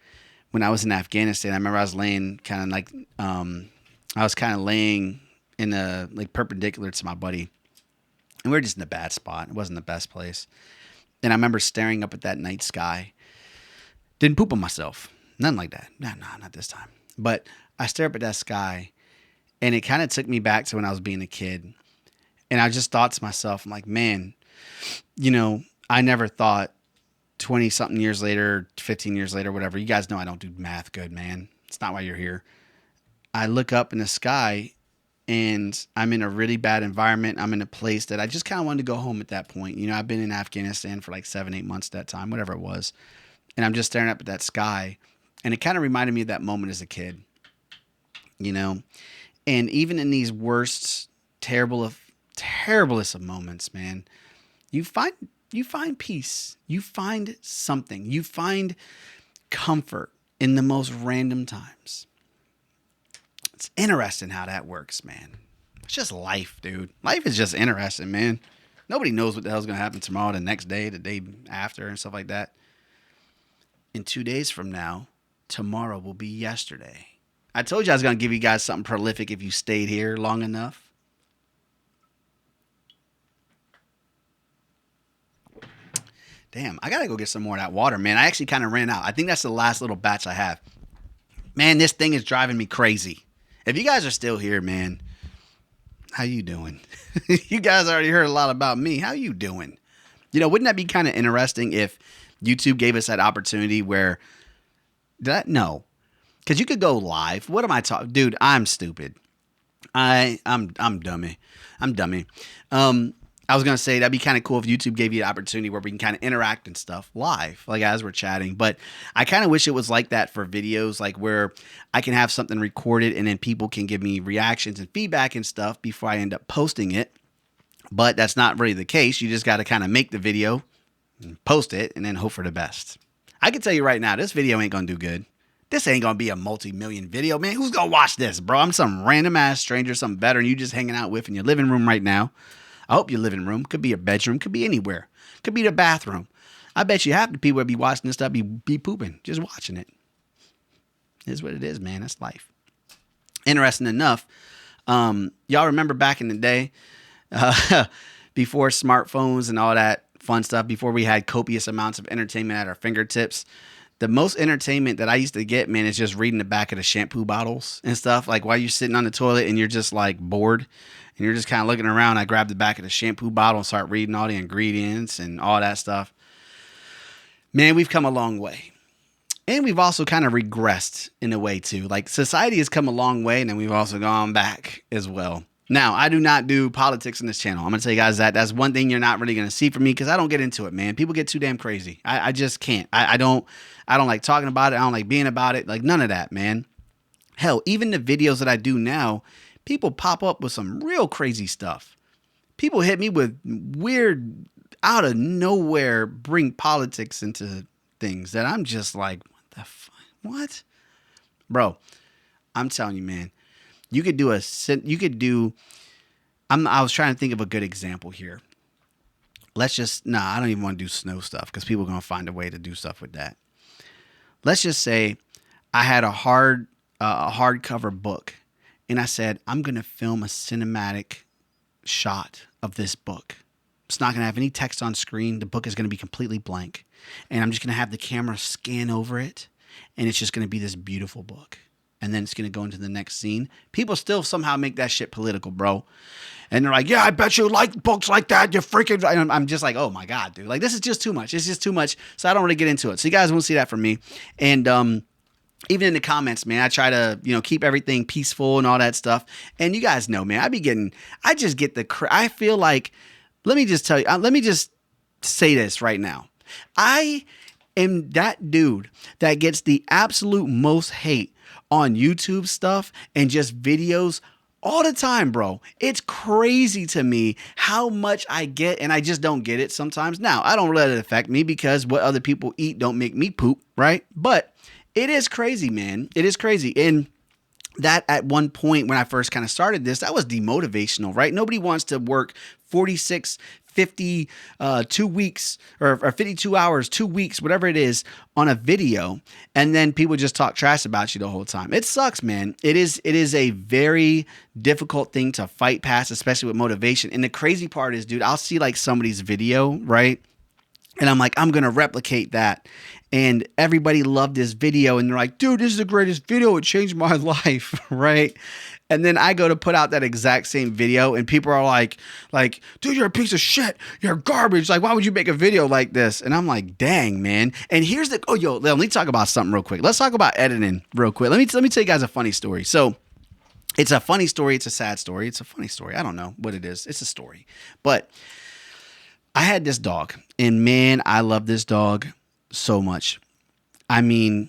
when I was in Afghanistan, I remember I was laying kind of like, I was kind of laying in a like perpendicular to my buddy. And we were just in a bad spot. It wasn't the best place. And I remember staring up at that night sky. Didn't poop on myself. Nothing like that. No, not this time. But I stare up at that sky, and it kind of took me back to when I was being a kid. And I just thought to myself, I'm like, man, you know, I never thought 20-something years later, 15 years later, whatever. You guys know I don't do math good, man. It's not why you're here. I look up in the sky, and I'm in a really bad environment. I'm in a place that I just kind of wanted to go home at that point. You know, I've been in Afghanistan for like 7-8 months at that time, whatever it was. And I'm just staring up at that sky. And it kind of reminded me of that moment as a kid, you know. And even in these worst, terriblest of moments, man, you find peace. You find something. You find comfort in the most random times. It's interesting how that works, man. It's just life, dude. Life is just interesting, man. Nobody knows what the hell's going to happen tomorrow, the next day, the day after, and stuff like that. In 2 days from now, tomorrow will be yesterday. I told you I was going to give you guys something prolific if you stayed here long enough. Damn, I got to go get some more of that water, man. I actually kind of ran out. I think that's the last little batch I have. Man, this thing is driving me crazy. If you guys are still here, man, how you doing? You guys already heard a lot about me. How you doing? You know, wouldn't that be kind of interesting if YouTube gave us that opportunity where no, because you could go live. What am I talking? Dude, I'm stupid. I'm dummy. I was going to say that'd be kind of cool if YouTube gave you the opportunity where we can kind of interact and stuff live, like as we're chatting. But I kind of wish it was like that for videos, like where I can have something recorded and then people can give me reactions and feedback and stuff before I end up posting it. But that's not really the case. You just got to kind of make the video, post it, and then hope for the best. I can tell you right now, this video ain't going to do good. This ain't going to be a multi-million video, man. Who's going to watch this, bro? I'm some random ass stranger, some veteran you just hanging out with in your living room right now. I hope your living room could be your bedroom, could be anywhere, could be the bathroom. I bet you half the people that be watching this stuff be pooping, just watching it. It is what it is, man. That's life. Interesting enough, y'all remember back in the day, before smartphones and all that fun stuff, before we had copious amounts of entertainment at our fingertips, the most entertainment that I used to get, man, is just reading the back of the shampoo bottles and stuff. Like while you're sitting on the toilet and you're just like bored and you're just kind of looking around, I grab the back of the shampoo bottle and start reading all the ingredients and all that stuff. Man, we've come a long way. And we've also kind of regressed in a way too. Like society has come a long way and then we've also gone back as well. Now, I do not do politics in this channel. I'm going to tell you guys that. That's one thing you're not really going to see from me because I don't get into it, man. People get too damn crazy. I just can't. I don't like talking about it. I don't like being about it. Like none of that, man. Hell, even the videos that I do now, people pop up with some real crazy stuff. People hit me with weird, out of nowhere, bring politics into things that I'm just like, what the fuck? What? Bro, I'm telling you, man. I was trying to think of a good example here. I don't even want to do snow stuff because people are going to find a way to do stuff with that. let's just say I had a hardcover book, and I said, I'm going to film a cinematic shot of this book. It's not going to have any text on screen. The book is going to be completely blank. And I'm just going to have the camera scan over it. And it's just going to be this beautiful book. And then it's going to go into the next scene. People still somehow make that shit political, bro. And they're like, yeah, I bet you like books like that. You freaking. And I'm just like, oh my God, dude. Like, this is just too much. It's just too much. So I don't really get into it. So you guys won't see that from me. And, even in the comments, man, I try to, keep everything peaceful and all that stuff. And you guys know, man, I just get I feel like, let me just tell you, let me just say this right now. I am that dude that gets the absolute most hate on YouTube stuff and just videos all the time, bro. It's crazy to me how much I get, and I just don't get it sometimes. Now, I don't let it affect me because what other people eat don't make me poop, right? But it is crazy, man. It is crazy. And that at one point when I first kind of started this, that was demotivational, right? Nobody wants to work 46, 50, 2 weeks or 52 hours, 2 weeks, whatever it is on a video. And then people just talk trash about you the whole time. It sucks, man. It is a very difficult thing to fight past, especially with motivation. And the crazy part is, dude, I'll see like somebody's video, right? And I'm like, I'm going to replicate that. And everybody loved this video. And they're like, dude, this is the greatest video. It changed my life. Right. And then I go to put out that exact same video. And people are like, dude, you're a piece of shit. You're garbage. Like, why would you make a video like this? And I'm like, dang, man. And here's let me talk about something real quick. Let's talk about editing real quick. Let me tell you guys a funny story. So it's a funny story. It's a sad story. It's a funny story. I don't know what it is. It's a story. But I had this dog, and man, I love this dog so much. I mean,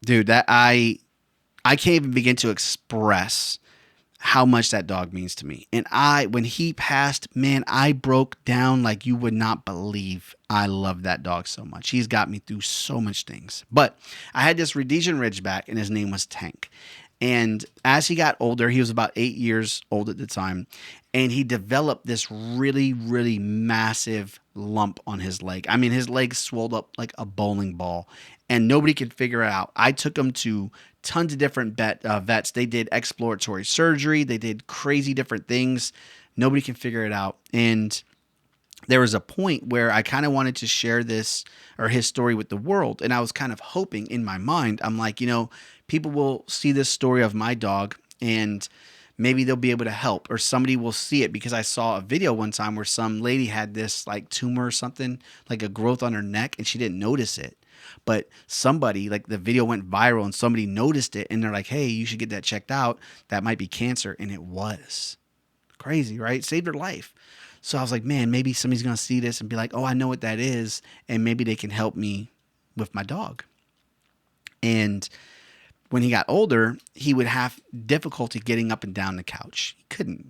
dude, that I can't even begin to express how much that dog means to me. And when he passed, man, I broke down like you would not believe. I love that dog so much. He's got me through so much things. But I had this Rhodesian Ridgeback, and his name was Tank. And as he got older, he was about 8 years old at the time, and he developed this really, really massive lump on his leg. I mean, his leg swelled up like a bowling ball, and nobody could figure it out. I took him to tons of different vets. They did exploratory surgery. They did crazy different things. Nobody can figure it out. And there was a point where I kind of wanted to share this or his story with the world. And I was kind of hoping in my mind, I'm like, people will see this story of my dog and maybe they'll be able to help, or somebody will see it, because I saw a video one time where some lady had this like tumor or something, like a growth on her neck, and she didn't notice it. But somebody, like, the video went viral and somebody noticed it, and they're like, hey, you should get that checked out. That might be cancer. And it was crazy, right? Saved her life. So I was like, man, maybe somebody's going to see this and be like, oh, I know what that is. And maybe they can help me with my dog. And when he got older, he would have difficulty getting up and down the couch.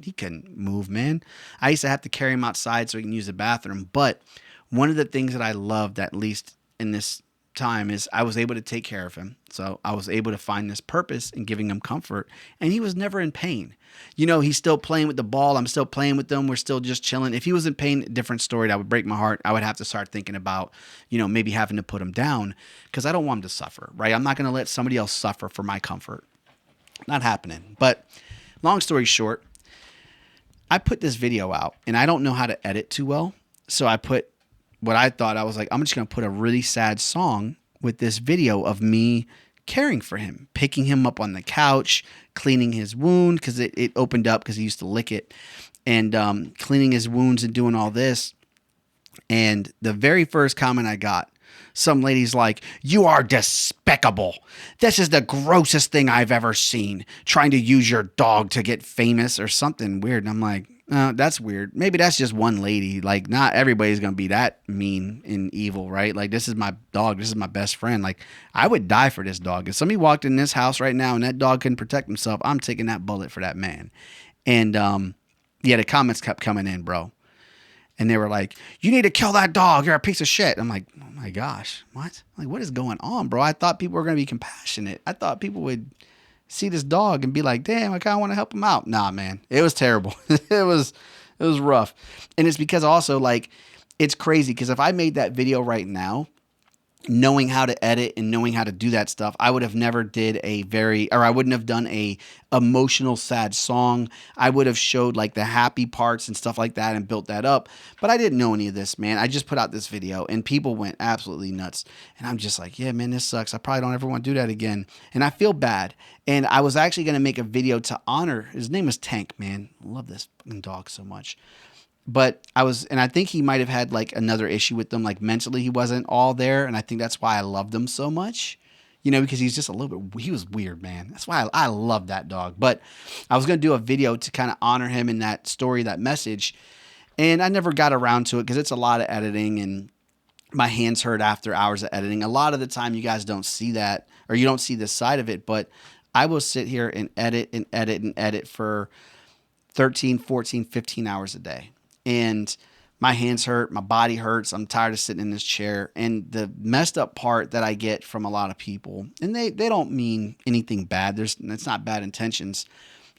He couldn't move, man. I used to have to carry him outside so he can use the bathroom. But one of the things that I loved, at least in this time, is I was able to take care of him. So I was able to find this purpose in giving him comfort, and he was never in pain. He's still playing with the ball. I'm still playing with them. We're still just chilling. If he was in pain, different story. That would break my heart. I would have to start thinking about, maybe having to put him down, because I don't want him to suffer, right? I'm not going to let somebody else suffer for my comfort. Not happening. But long story short, I put this video out, and I don't know how to edit too well. So I put what I thought, I was like, I'm just going to put a really sad song with this video of me caring for him, picking him up on the couch, cleaning his wound, because it opened up because he used to lick it, and cleaning his wounds and doing all this. And the very first comment I got, some lady's like, you are despicable. This is the grossest thing I've ever seen. Trying to use your dog to get famous or something weird. And I'm like, that's weird. Maybe that's just one lady. Like, not everybody's going to be that mean and evil, right? Like, this is my dog. This is my best friend. Like, I would die for this dog. If somebody walked in this house right now and that dog couldn't protect himself, I'm taking that bullet for that man. And, the comments kept coming in, bro. And they were like, you need to kill that dog. You're a piece of shit. I'm like, oh my gosh, what? Like, what is going on, bro? I thought people were going to be compassionate. I thought people would see this dog and be like, damn, I kind of want to help him out. Nah, man, it was terrible. It was rough. And it's because also, like, it's crazy, because if I made that video right now, knowing how to edit and knowing how to do that stuff, I would have never I wouldn't have done a emotional sad song. I would have showed like the happy parts and stuff like that and built that up. But I didn't know any of this, man. I just put out this video and people went absolutely nuts. And I'm just like, yeah, man, this sucks. I probably don't ever want to do that again. And I feel bad. And I was actually going to make a video to honor, his name is Tank, man. I love this fucking dog so much. But and I think he might have had like another issue with them, like mentally he wasn't all there, and I think that's why I loved him so much, because he's just a little bit, he was weird, man. That's why I love that dog. But I was gonna do a video to kind of honor him in that story, that message, and I never got around to it because it's a lot of editing, and my hands hurt after hours of editing. A lot of the time, you guys don't see that, or you don't see this side of it, but I will sit here and edit and edit and edit for 13, 14, 15 hours a day. And my hands hurt, my body hurts. I'm tired of sitting in this chair. And the messed up part that I get from a lot of people, and they don't mean anything bad. It's not bad intentions,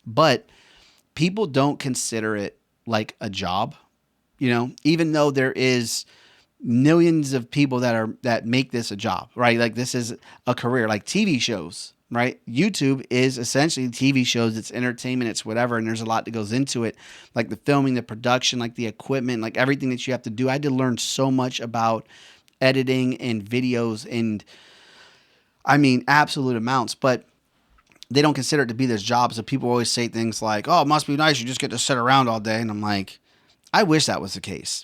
but people don't consider it like a job, even though there is millions of people that make this a job, right? Like this is a career, like TV shows. Right? YouTube is essentially TV shows. It's entertainment. It's whatever. And there's a lot that goes into it, like the filming, the production, like the equipment, like everything that you have to do. I had to learn so much about editing and videos and absolute amounts, but they don't consider it to be this job. So people always say things like, oh, it must be nice. You just get to sit around all day. And I'm like, I wish that was the case.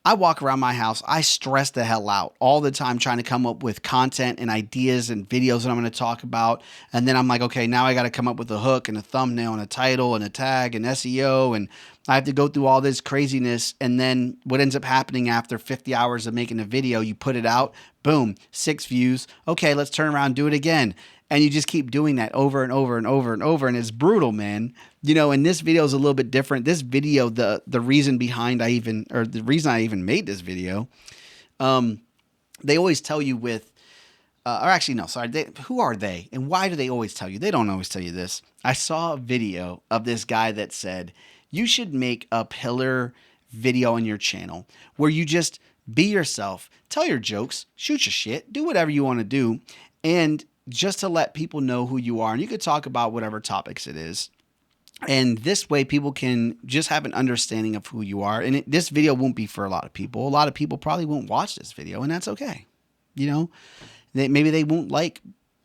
I walk around my house. I stress the hell out all the time trying to come up with content and ideas and videos that I'm going to talk about. And then I'm like, okay, now I got to come up with a hook and a thumbnail and a title and a tag and SEO. And I have to go through all this craziness. And then what ends up happening after 50 hours of making a video, you put it out, boom, 6 views. Okay, let's turn around and do it again. And you just keep doing that over and over and over and over. And it's brutal, man. And this video is a little bit different. This video, the reason behind the reason I even made this video, they always tell you who are they? And why do they always tell you? They don't always tell you this. I saw a video of this guy that said, you should make a pillar video on your channel where you just be yourself, tell your jokes, shoot your shit, do whatever you want to do. And just to let people know who you are. And you could talk about whatever topics it is. And this way people can just have an understanding of who you are. And this video won't be for a lot of people. A lot of people probably won't watch this video, and that's okay. Maybe they won't like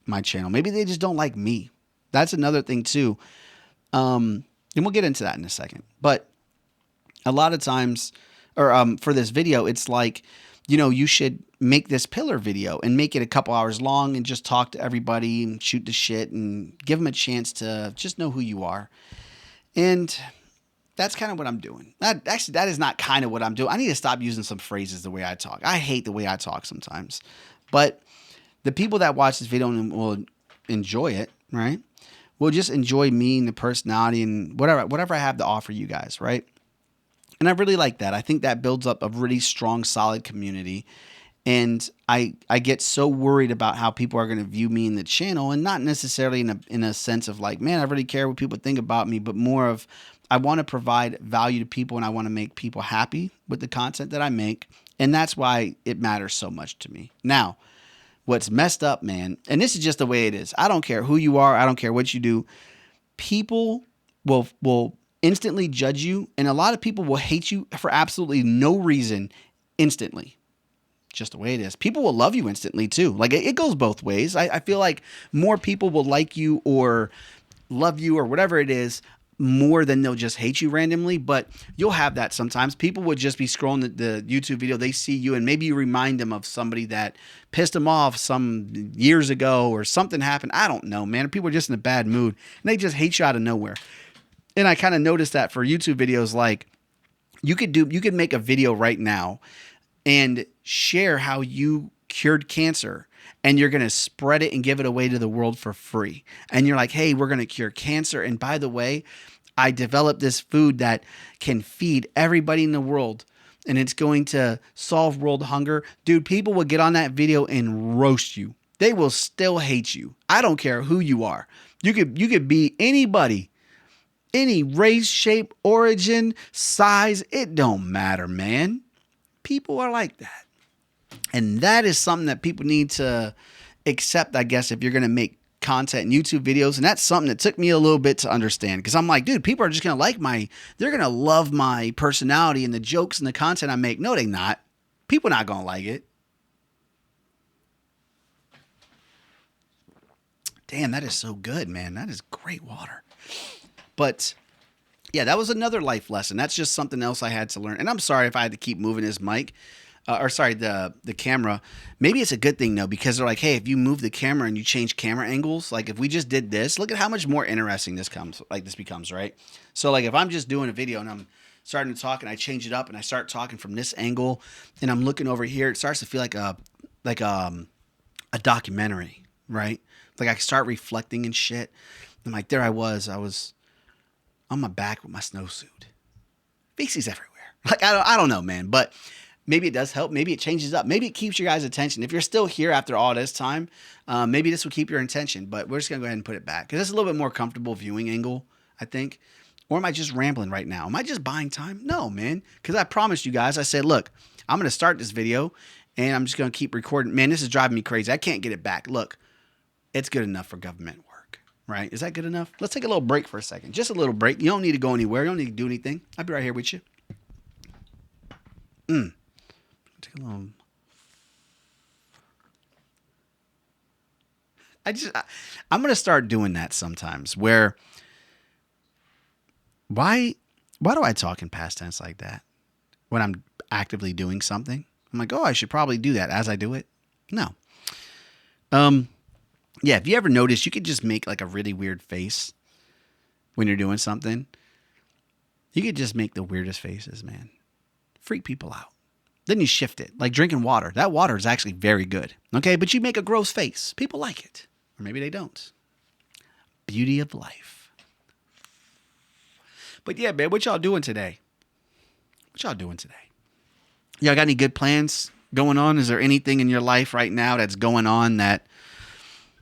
my channel. Maybe they just don't like me. That's another thing too. And we'll get into that in a second. But a lot of times, for this video, it's like, you should make this pillar video and make it a couple hours long and just talk to everybody and shoot the shit and give them a chance to just know who you are. And that's kind of what I'm doing. That is not kind of what I'm doing. I need to stop using some phrases the way I talk. I hate the way I talk sometimes. But the people that watch this video will enjoy it, right? Will just enjoy me and the personality and whatever I have to offer you guys, right? And I really like that. I think that builds up a really strong, solid community. And I get so worried about how people are going to view me in the channel, and not necessarily in a sense of like, man, I really care what people think about me, but more of I want to provide value to people and I want to make people happy with the content that I make. And that's why it matters so much to me. Now, what's messed up, man, and this is just the way it is. I don't care who you are. I don't care what you do. People will instantly judge you, and a lot of people will hate you for absolutely no reason instantly. Just the way it is. People will love you instantly too. Like it goes both ways. I feel like more people will like you or love you or whatever it is more than they'll just hate you randomly. But you'll have that sometimes. People would just be scrolling the YouTube video. They see you and maybe you remind them of somebody that pissed them off some years ago or something happened. I don't know, man. People are just in a bad mood and they just hate you out of nowhere. And I kind of noticed that for YouTube videos, like you could make a video right now and share how you cured cancer, and you're going to spread it and give it away to the world for free. And you're like, hey, we're going to cure cancer. And by the way, I developed this food that can feed everybody in the world, and it's going to solve world hunger. Dude, people will get on that video and roast you. They will still hate you. I don't care who you are. You could be anybody, any race, shape, origin, size. It don't matter, man. People are like that. And that is something that people need to accept, I guess, if you're going to make content and YouTube videos. And that's something that took me a little bit to understand, because I'm like, dude, people are just going to they're going to love my personality and the jokes and the content I make. No, they're not. People are not going to like it. Damn, that is so good, man. That is great water. But yeah, that was another life lesson. That's just something else I had to learn. And I'm sorry if I had to keep moving his mic, or sorry, the camera. Maybe it's a good thing though, because they're like, hey, if you move the camera and you change camera angles, like if we just did this, look at how much more interesting this becomes, right? So like if I'm just doing a video and I'm starting to talk and I change it up and I start talking from this angle and I'm looking over here, it starts to feel like a documentary, right? Like I start reflecting and shit. I'm like, there I was on my back with my snowsuit. Feces everywhere. Like I don't know, man. But maybe it does help. Maybe it changes up. Maybe it keeps your guys' attention. If you're still here after all this time, maybe this will keep your attention. But we're just gonna go ahead and put it back because it's a little bit more comfortable viewing angle, I think. Or am I just rambling right now? Am I just buying time? No, man. Because I promised you guys. I said, look, I'm gonna start this video and I'm just gonna keep recording. Man, this is driving me crazy. I can't get it back. Look, it's good enough for government work. Right? Is that good enough? Let's take a little break for a second. Just a little break. You don't need to go anywhere. You don't need to do anything. I'll be right here with you. Take a little. I'm gonna start doing that sometimes. Why do I talk in past tense like that when I'm actively doing something? I'm like, oh, I should probably do that as I do it. No. Yeah, if you ever notice, you could just make like a really weird face when you're doing something. You could just make the weirdest faces, man. Freak people out. Then you shift it, like drinking water. That water is actually very good. Okay, but you make a gross face. People like it. Or maybe they don't. Beauty of life. But yeah, man, what y'all doing today? Y'all got any good plans going on? Is there anything in your life right now that's going on that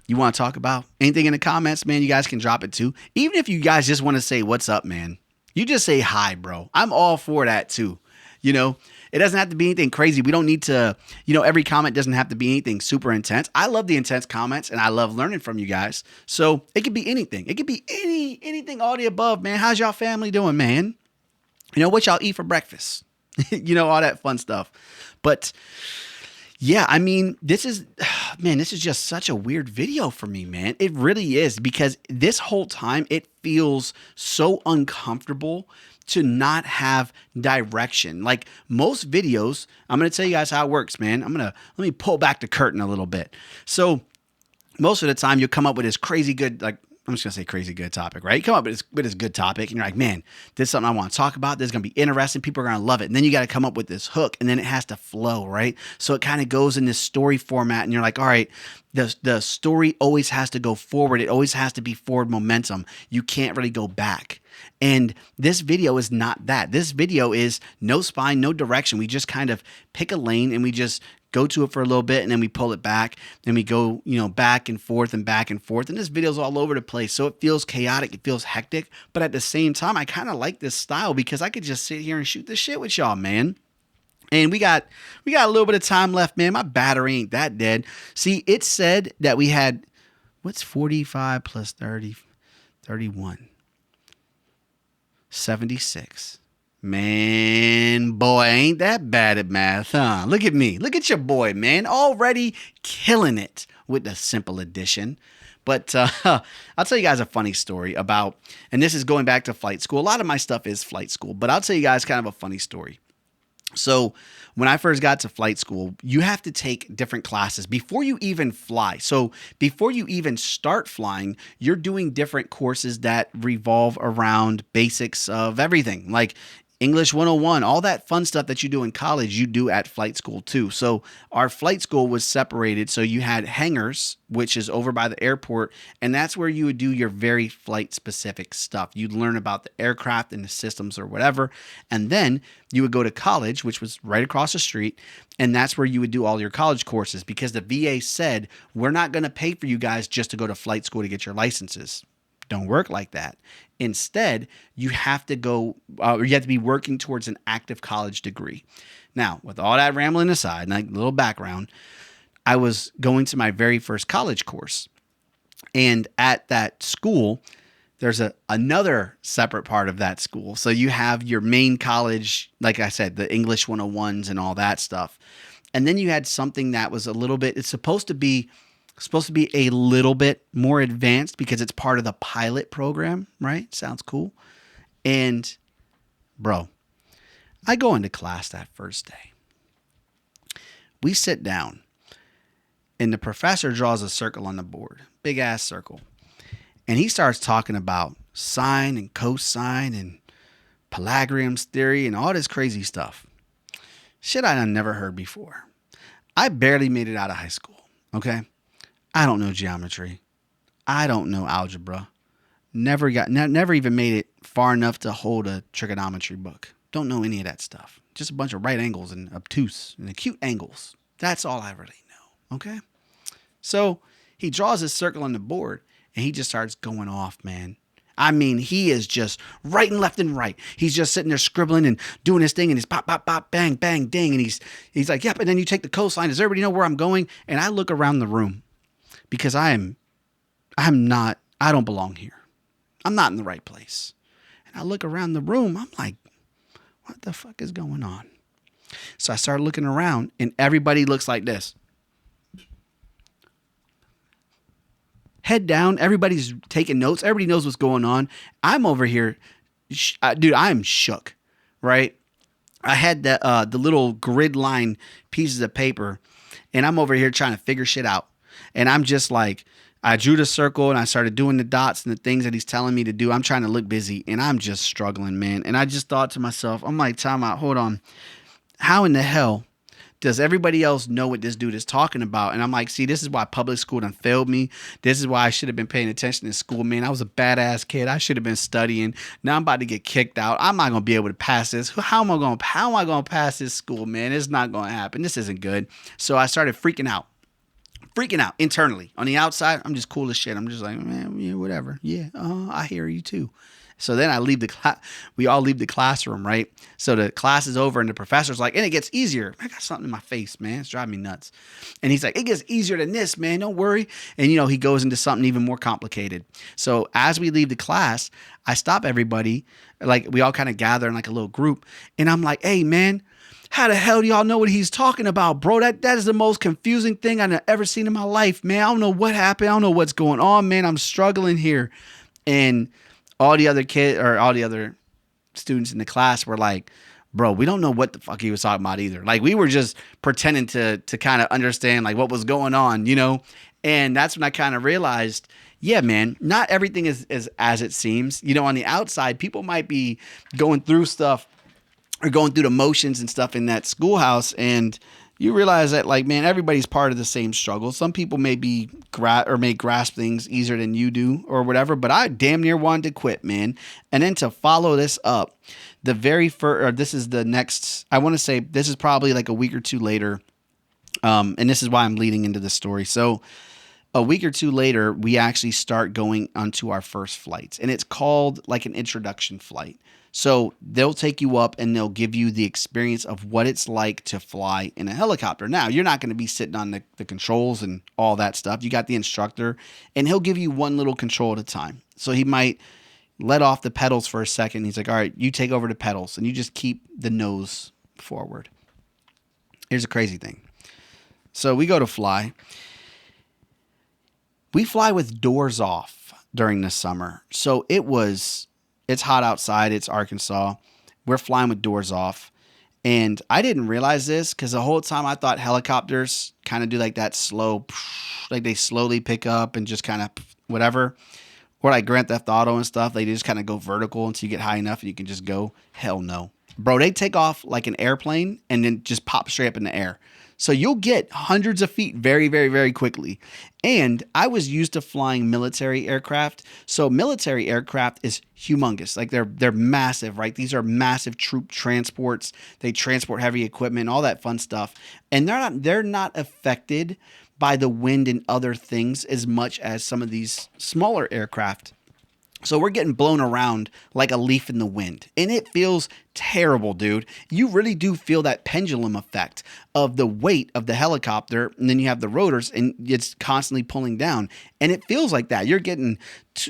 you want to talk about? Anything in the comments, man, you guys can drop it too. Even if you guys just want to say, what's up, man? You just say hi, bro. I'm all for that too. You know, it doesn't have to be anything crazy. We don't need to, every comment doesn't have to be anything super intense. I love the intense comments and I love learning from you guys. So it could be anything. It could be anything, all the above, man. How's y'all family doing, man? What y'all eat for breakfast? All that fun stuff. But yeah, I mean, this is just such a weird video for me, man. It really is, because this whole time it feels so uncomfortable to not have direction. Like most videos, I'm going to tell you guys how it works, man. Let me pull back the curtain a little bit. So most of the time you'll come up with this crazy good, like, I'm just going to say crazy good topic, right? You come up with this good topic and you're like, man, this is something I want to talk about. This is going to be interesting. People are going to love it. And then you got to come up with this hook and then it has to flow, right? So it kind of goes in this story format and you're like, all right, the story always has to go forward. It always has to be forward momentum. You can't really go back. And this video is not that. This video is no spine, no direction. We just kind of pick a lane and we just go to it for a little bit and then we pull it back and we go, back and forth and back and forth. And this video's all over the place. So it feels chaotic. It feels hectic. But at the same time, I kind of like this style because I could just sit here and shoot this shit with y'all, man. And we got a little bit of time left, man. My battery ain't that dead. See, it said that we had, what's 45 plus 30, 31, 76. Man, boy, ain't that bad at math, huh? Look at me. Look at your boy, man. Already killing it with the simple addition. But I'll tell you guys a funny story about, and this is going back to flight school. A lot of my stuff is flight school, but I'll tell you guys kind of a funny story. So when I first got to flight school, you have to take different classes before you even fly. So before you even start flying, you're doing different courses that revolve around basics of everything, like English 101, all that fun stuff that you do in college, you do at flight school too. So our flight school was separated. So you had hangars, which is over by the airport, and that's where you would do your very flight specific stuff. You'd learn about the aircraft and the systems or whatever. And then you would go to college, which was right across the street. And that's where you would do all your college courses because the VA said, we're not going to pay for you guys just to go to flight school to get your licenses. Don't work like that. Instead, you have to go, you have to be working towards an active college degree. Now, with all that rambling aside, and like a little background, I was going to my very first college course. And at that school, there's another separate part of that school. So you have your main college, like I said, the English 101s and all that stuff. And then you had something that was a little bit, it's supposed to be a little bit more advanced because it's part of the pilot program, right? Sounds cool. And bro, I go into class that first day. We sit down and the professor draws a circle on the board, big ass circle. And he starts talking about sine and cosine and Pythagorean's theory and all this crazy stuff. Shit I never heard before. I barely made it out of high school, okay? I don't know geometry. I don't know algebra. Never even made it far enough to hold a trigonometry book. Don't know any of that stuff. Just a bunch of right angles and obtuse and acute angles. That's all I really know, okay? So he draws his circle on the board and he just starts going off, man. I mean, he is just right and left and right. He's just sitting there scribbling and doing his thing and he's pop, pop, pop, bang, bang, ding. And he's like, yep. And then you take the cosine. Does everybody know where I'm going? And I look around the room because I don't belong here. I'm not in the right place. And I look around the room. I'm like, what the fuck is going on? So I start looking around and everybody looks like this. Head down. Everybody's taking notes. Everybody knows what's going on. I'm over here. Dude, I'm shook, right? I had the little grid line pieces of paper and I'm over here trying to figure shit out. And I'm just like, I drew the circle and I started doing the dots and the things that he's telling me to do. I'm trying to look busy and I'm just struggling, man. And I just thought to myself, I'm like, time out, hold on. How in the hell does everybody else know what this dude is talking about? And I'm like, see, this is why public school done failed me. This is why I should have been paying attention in school, man. I was a badass kid. I should have been studying. Now I'm about to get kicked out. I'm not going to be able to pass this. How am I going to pass this school, man? It's not going to happen. This isn't good. So I started freaking out internally. On the outside, I'm just cool as shit. I'm just like, man, yeah, whatever. Yeah, I hear you too. So then I leave the class. We all leave the classroom, right? So the class is over and the professor's like, and it gets easier. I got something in my face, man. It's driving me nuts. And he's like, it gets easier than this, man. Don't worry. And, he goes into something even more complicated. So as we leave the class, I stop everybody. Like we all kind of gather in like a little group. And I'm like, hey, man, how the hell do y'all know what he's talking about, bro? That is the most confusing thing I've ever seen in my life, man. I don't know what happened. I don't know what's going on, man. I'm struggling here. And all the other students in the class were like, bro, we don't know what the fuck he was talking about either. Like we were just pretending to kind of understand like what was going on, And that's when I kind of realized, yeah, man, not everything is as it seems. On the outside, people might be going through stuff or going through the motions and stuff in that schoolhouse, and you realize that, like, man, everybody's part of the same struggle. Some people may be may grasp things easier than you do or whatever, but I damn near wanted to quit, man. And then to follow this up, this is the next, I want to say this is probably like a week or two later. And this is why I'm leading into the story. So a week or two later, we actually start going onto our first flights, and it's called like an introduction flight. So they'll take you up and they'll give you the experience of what it's like to fly in a helicopter. Now, you're not going to be sitting on the controls and all that stuff. You got the instructor, and he'll give you one little control at a time. So he might let off the pedals for a second. He's like, all right, you take over the pedals, and you just keep the nose forward. Here's a crazy thing. So we go to fly. We fly with doors off during the summer. So it's hot outside. It's Arkansas. We're flying with doors off. And I didn't realize this because the whole time I thought helicopters kind of do like that slow, like they slowly pick up and just kind of whatever. Or like Grand Theft Auto and stuff. They just kind of go vertical until you get high enough and you can just go. Hell no. Bro, they take off like an airplane and then just pop straight up in the air. So you'll get hundreds of feet very, very, very quickly. And I was used to flying military aircraft. So military aircraft is humongous. Like they're massive, right? These are massive troop transports. They transport heavy equipment, all that fun stuff. And they're not affected by the wind and other things as much as some of these smaller aircraft So we're getting blown around like a leaf in the wind. And it feels terrible, dude. You really do feel that pendulum effect of the weight of the helicopter. And then you have the rotors and it's constantly pulling down. And it feels like that. You're getting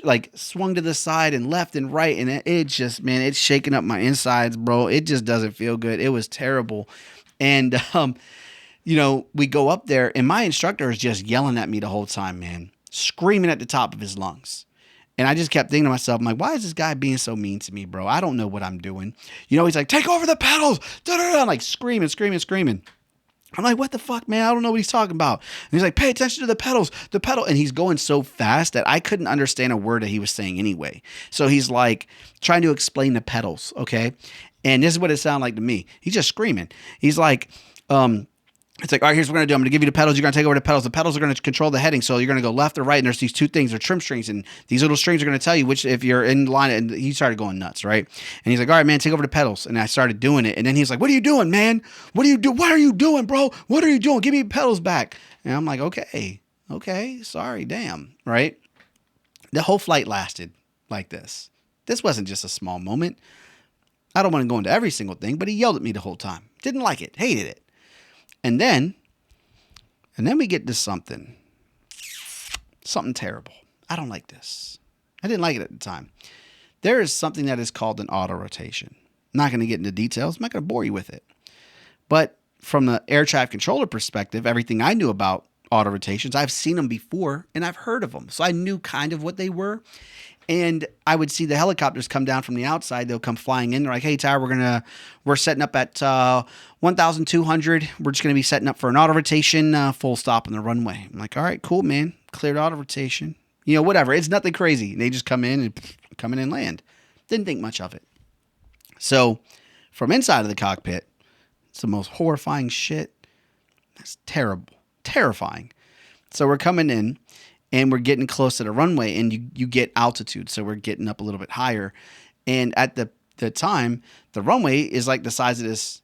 like swung to the side and left and right. And it just, man, it's shaking up my insides, bro. It just doesn't feel good. It was terrible. And, we go up there and my instructor is just yelling at me the whole time, man, screaming at the top of his lungs. And I just kept thinking to myself, I'm like, why is this guy being so mean to me, bro? I don't know what I'm doing. He's like, take over the pedals. Da-da-da. I'm like screaming. I'm like, what the fuck, man? I don't know what he's talking about. And he's like, pay attention to the pedals, the pedal. And he's going so fast that I couldn't understand a word that he was saying anyway. So he's like trying to explain the pedals. Okay. And this is what it sounded like to me. He's just screaming. He's like, it's like, all right, here's what we're going to do. I'm going to give you the pedals. You're going to take over the pedals. The pedals are going to control the heading. So you're going to go left or right. And there's these two things. They're trim strings. And these little strings are going to tell you which, if you're in line. And he started going nuts, right? And he's like, all right, man, take over the pedals. And I started doing it. And then he's like, what are you doing, man? What are you doing, bro? What are you doing? Give me the pedals back. And I'm like, okay, sorry, damn, right? The whole flight lasted like this. This wasn't just a small moment. I don't want to go into every single thing, but he yelled at me the whole time. Didn't like it. Hated it. And then we get to something terrible. I don't like this. I didn't like it at the time. There is something that is called an auto rotation. I'm not going to get into details. I'm not going to bore you with it. But from the air traffic controller perspective, everything I knew about auto rotations, I've seen them before and I've heard of them. So I knew kind of what they were. And I would see the helicopters come down from the outside. They'll come flying in. They're like, hey, Tyre, we're setting up at 1,200. We're just going to be setting up for an auto rotation, full stop on the runway. I'm like, all right, cool, man. Cleared auto rotation. Whatever. It's nothing crazy. And they just come in and land. Didn't think much of it. So from inside of the cockpit, it's the most horrifying shit. That's terrible. Terrifying. So we're coming in. And we're getting close to the runway and you get altitude. So we're getting up a little bit higher. And at the time, the runway is like the size of this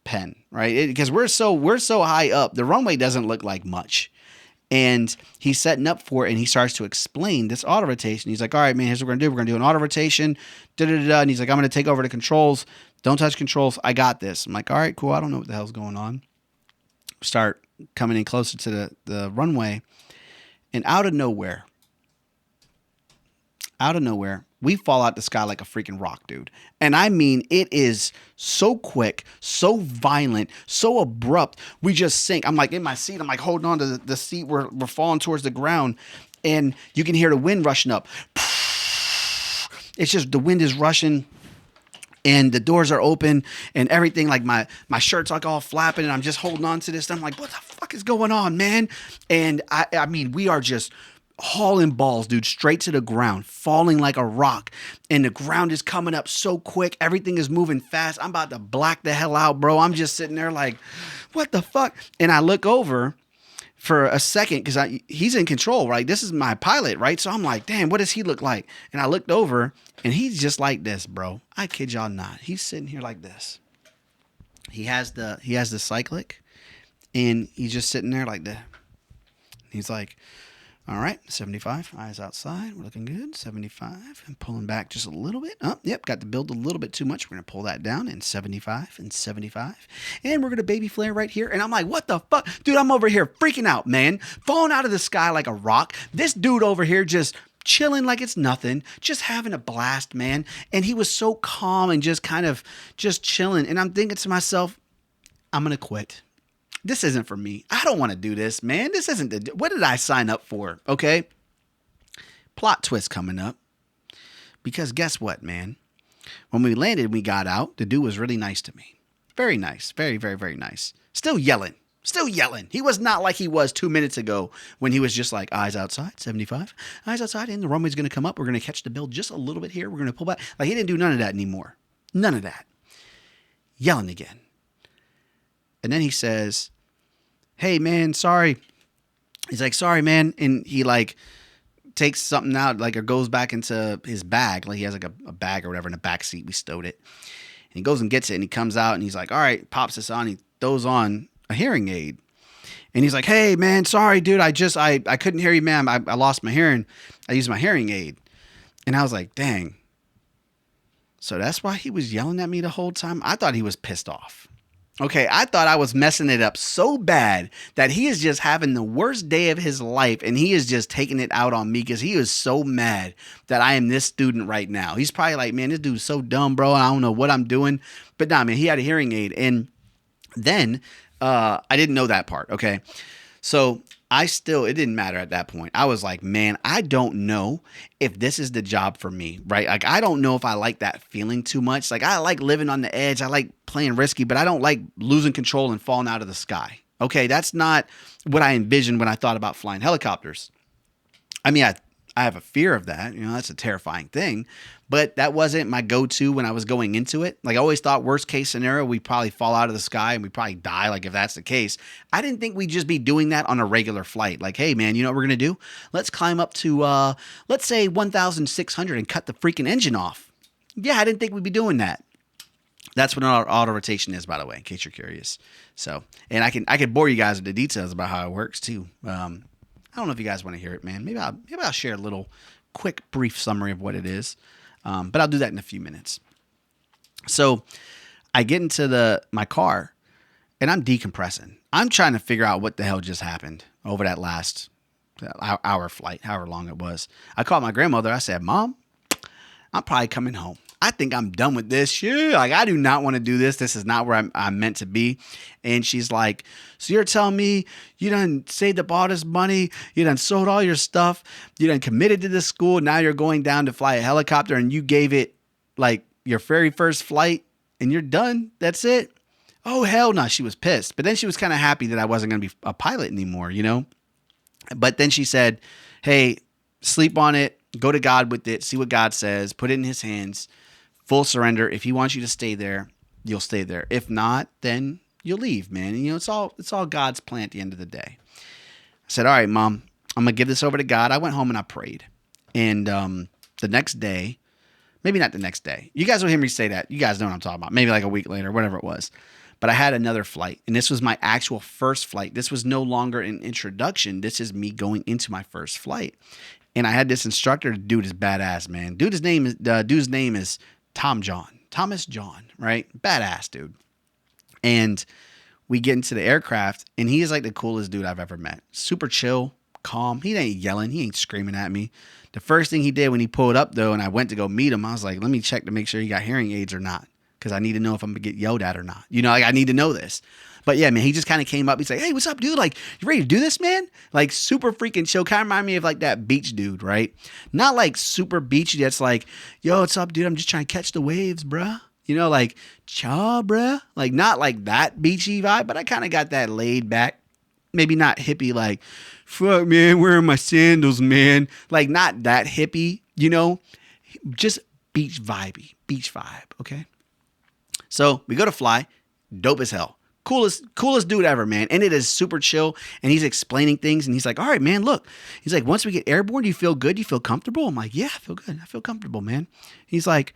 pen, right? Because we're so high up, the runway doesn't look like much. And he's setting up for it and he starts to explain this auto rotation. He's like, all right, man, here's what we're going to do. We're going to do an auto rotation. Da-da-da-da. And he's like, I'm going to take over the controls. Don't touch controls. I got this. I'm like, all right, cool. I don't know what the hell's going on. Start coming in closer to the runway. And out of nowhere, we fall out the sky like a freaking rock, dude. And I mean, it is so quick, so violent, so abrupt. We just sink. I'm like in my seat. I'm like holding on to the seat. We're falling towards the ground. And you can hear the wind rushing up. It's just the wind is rushing. And the doors are open and everything, like my shirt's like all flapping and I'm just holding on to this. I'm like, what the fuck is going on, man? And I mean, we are just hauling balls, dude, straight to the ground, falling like a rock. And the ground is coming up so quick. Everything is moving fast. I'm about to black the hell out, bro. I'm just sitting there like, what the fuck? And I look over for a second because he's in control, right? This is my pilot, right? So I'm like, damn, what does he look like? And I looked over and he's just like this, bro. I kid y'all not. He's sitting here like this. He has the cyclic and he's just sitting there like that. He's like, all right, 75, eyes outside. We're looking good. 75 and pulling back just a little bit. Oh, yep, got the build a little bit too much. We're going to pull that down and 75 and 75. And we're going to baby flare right here. And I'm like, what the fuck? Dude, I'm over here freaking out, man. Falling out of the sky like a rock. This dude over here just chilling like it's nothing. Just having a blast, man. And he was so calm and just kind of just chilling. And I'm thinking to myself, I'm going to quit. This isn't for me. I don't want to do this, man. This isn't what did I sign up for? Okay. Plot twist coming up. Because guess what, man? When we landed, we got out. The dude was really nice to me. Very nice. Very, very, very nice. Still yelling. He was not like he was 2 minutes ago when he was just like, eyes outside, 75. Eyes outside, and the runway's going to come up. We're going to catch the build just a little bit here. We're going to pull back. Like, he didn't do none of that anymore. None of that. Yelling again. And then he says, hey, man, sorry. He's like, sorry, man. And he like takes something out, like, or goes back into his bag. Like he has like a bag or whatever in the back seat. We stowed it. And he goes and gets it and he comes out and he's like, all right, pops this on. He throws on a hearing aid. And he's like, hey, man, sorry, dude. I couldn't hear you, man. I lost my hearing. I used my hearing aid. And I was like, dang. So that's why he was yelling at me the whole time? I thought he was pissed off. Okay, I thought I was messing it up so bad that he is just having the worst day of his life and he is just taking it out on me because he is so mad that I am this student right now. He's probably like, man, this dude's so dumb, bro. I don't know what I'm doing. But nah, man, he had a hearing aid. And then I didn't know that part. Okay. So it didn't matter at that point. I was like, man, I don't know if this is the job for me, right? Like, I don't know if I like that feeling too much. Like, I like living on the edge. I like playing risky, but I don't like losing control and falling out of the sky. Okay. That's not what I envisioned when I thought about flying helicopters. I mean, I have a fear of that. You know, that's a terrifying thing. But that wasn't my go-to when I was going into it. Like, I always thought worst case scenario, we probably fall out of the sky and we probably die. Like, if that's the case, I didn't think we'd just be doing that on a regular flight. Like, hey, man, you know what we're going to do? Let's climb up to, let's say 1,600 and cut the freaking engine off. Yeah, I didn't think we'd be doing that. That's what our auto rotation is, by the way, in case you're curious. So, and I can bore you guys with the details about how it works too. I don't know if you guys want to hear it, man. Maybe I'll share a little quick, brief summary of what it is. But I'll do that in a few minutes. So I get into my car and I'm decompressing. I'm trying to figure out what the hell just happened over that last hour flight, however long it was. I called my grandmother. I said, Mom, I'm probably coming home. I think I'm done with this shit. Like, I do not want to do this. This is not where I'm meant to be. And she's like, so you're telling me you done saved up all this money, you done sold all your stuff, you done committed to this school, now you're going down to fly a helicopter and you gave it like your very first flight and you're done? That's it? Oh, hell no. She was pissed. But then she was kind of happy that I wasn't going to be a pilot anymore, you know? But then she said, hey, sleep on it, go to God with it, see what God says, put it in his hands. Full surrender. If he wants you to stay there, you'll stay there. If not, then you'll leave, man. And, you know, it's all God's plan at the end of the day. I said, all right, Mom, I'm going to give this over to God. I went home and I prayed. And the next day, maybe not the next day. You guys will hear me say that. You guys know what I'm talking about. Maybe like a week later, whatever it was. But I had another flight. And this was my actual first flight. This was no longer an introduction. This is me going into my first flight. And I had this instructor. Dude is badass, man. Dude's name is Thomas John, right? Badass dude. And we get into the aircraft and he is like the coolest dude I've ever met. Super chill, calm. He ain't yelling. He ain't screaming at me. The first thing he did when he pulled up though, and I went to go meet him, I was like, let me check to make sure he got hearing aids or not. Cause I need to know if I'm gonna get yelled at or not. You know, like I need to know this. But yeah, man, he just kind of came up. He's like, hey, what's up, dude? Like, you ready to do this, man? Like, super freaking chill. Kind of remind me of like that beach dude, right? Not like super beachy. That's like, yo, what's up, dude? I'm just trying to catch the waves, bruh. You know, like, cha, bruh. Like, not like that beachy vibe, but I kind of got that laid back, maybe not hippie, like, fuck, man, where are my sandals, man? Like, not that hippie, you know? Just beach vibe, okay? So we go to fly. Dope as hell. Coolest dude ever, man. And it is super chill. And he's explaining things. And he's like, all right, man, look. He's like, once we get airborne, do you feel good? Do you feel comfortable? I'm like, yeah, I feel good. I feel comfortable, man. He's like,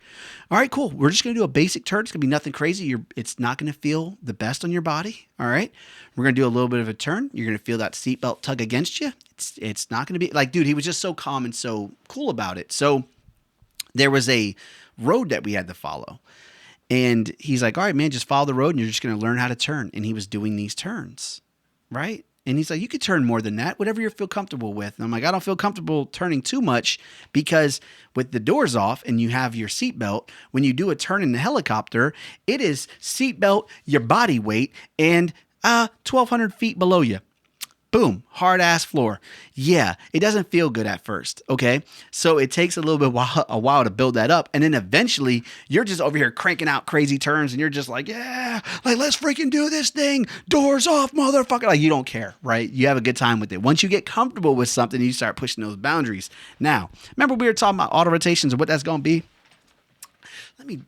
all right, cool. We're just going to do a basic turn. It's going to be nothing crazy. It's not going to feel the best on your body. All right. We're going to do a little bit of a turn. You're going to feel that seatbelt tug against you. It's not going to be like, dude, he was just so calm and so cool about it. So there was a road that we had to follow. And he's like, all right, man, just follow the road and you're just going to learn how to turn. And he was doing these turns, right? And he's like, you could turn more than that, whatever you feel comfortable with. And I'm like, I don't feel comfortable turning too much because with the doors off and you have your seatbelt, when you do a turn in the helicopter, it is seatbelt, your body weight, and 1,200 feet below you. Boom, hard ass floor. Yeah, it doesn't feel good at first, okay? So it takes a while to build that up. And then eventually you're just over here cranking out crazy turns and you're just like, yeah, like let's freaking do this thing. Doors off, motherfucker. Like you don't care, right? You have a good time with it. Once you get comfortable with something, you start pushing those boundaries. Now, remember we were talking about auto rotations and what that's going to be?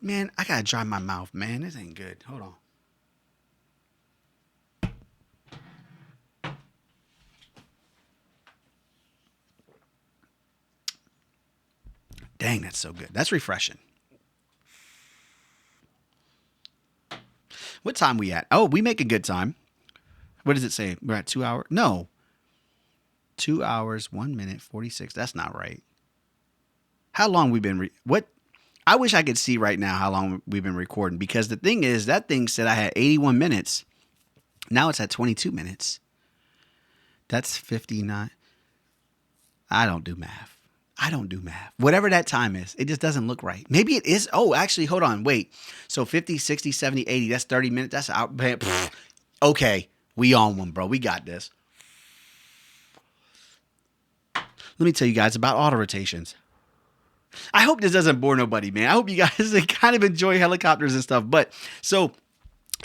Man, I got to dry my mouth, man. This ain't good. Hold on. Dang, that's so good. That's refreshing. What time we at? Oh, we make a good time. What does it say? We're at 2 hours? No. 2 hours, 1 minute, 46. That's not right. How long we've been, what? I wish I could see right now how long we've been recording, because the thing is, that thing said I had 81 minutes. Now it's at 22 minutes. That's 59. I don't do math. I don't do math. Whatever that time is, it just doesn't look right. Maybe it is. Oh, actually, hold on. Wait. So 50, 60, 70, 80, that's 30 minutes. That's out. Okay. We on one, bro. We got this. Let me tell you guys about auto rotations. I hope this doesn't bore nobody, man. I hope you guys kind of enjoy helicopters and stuff. But so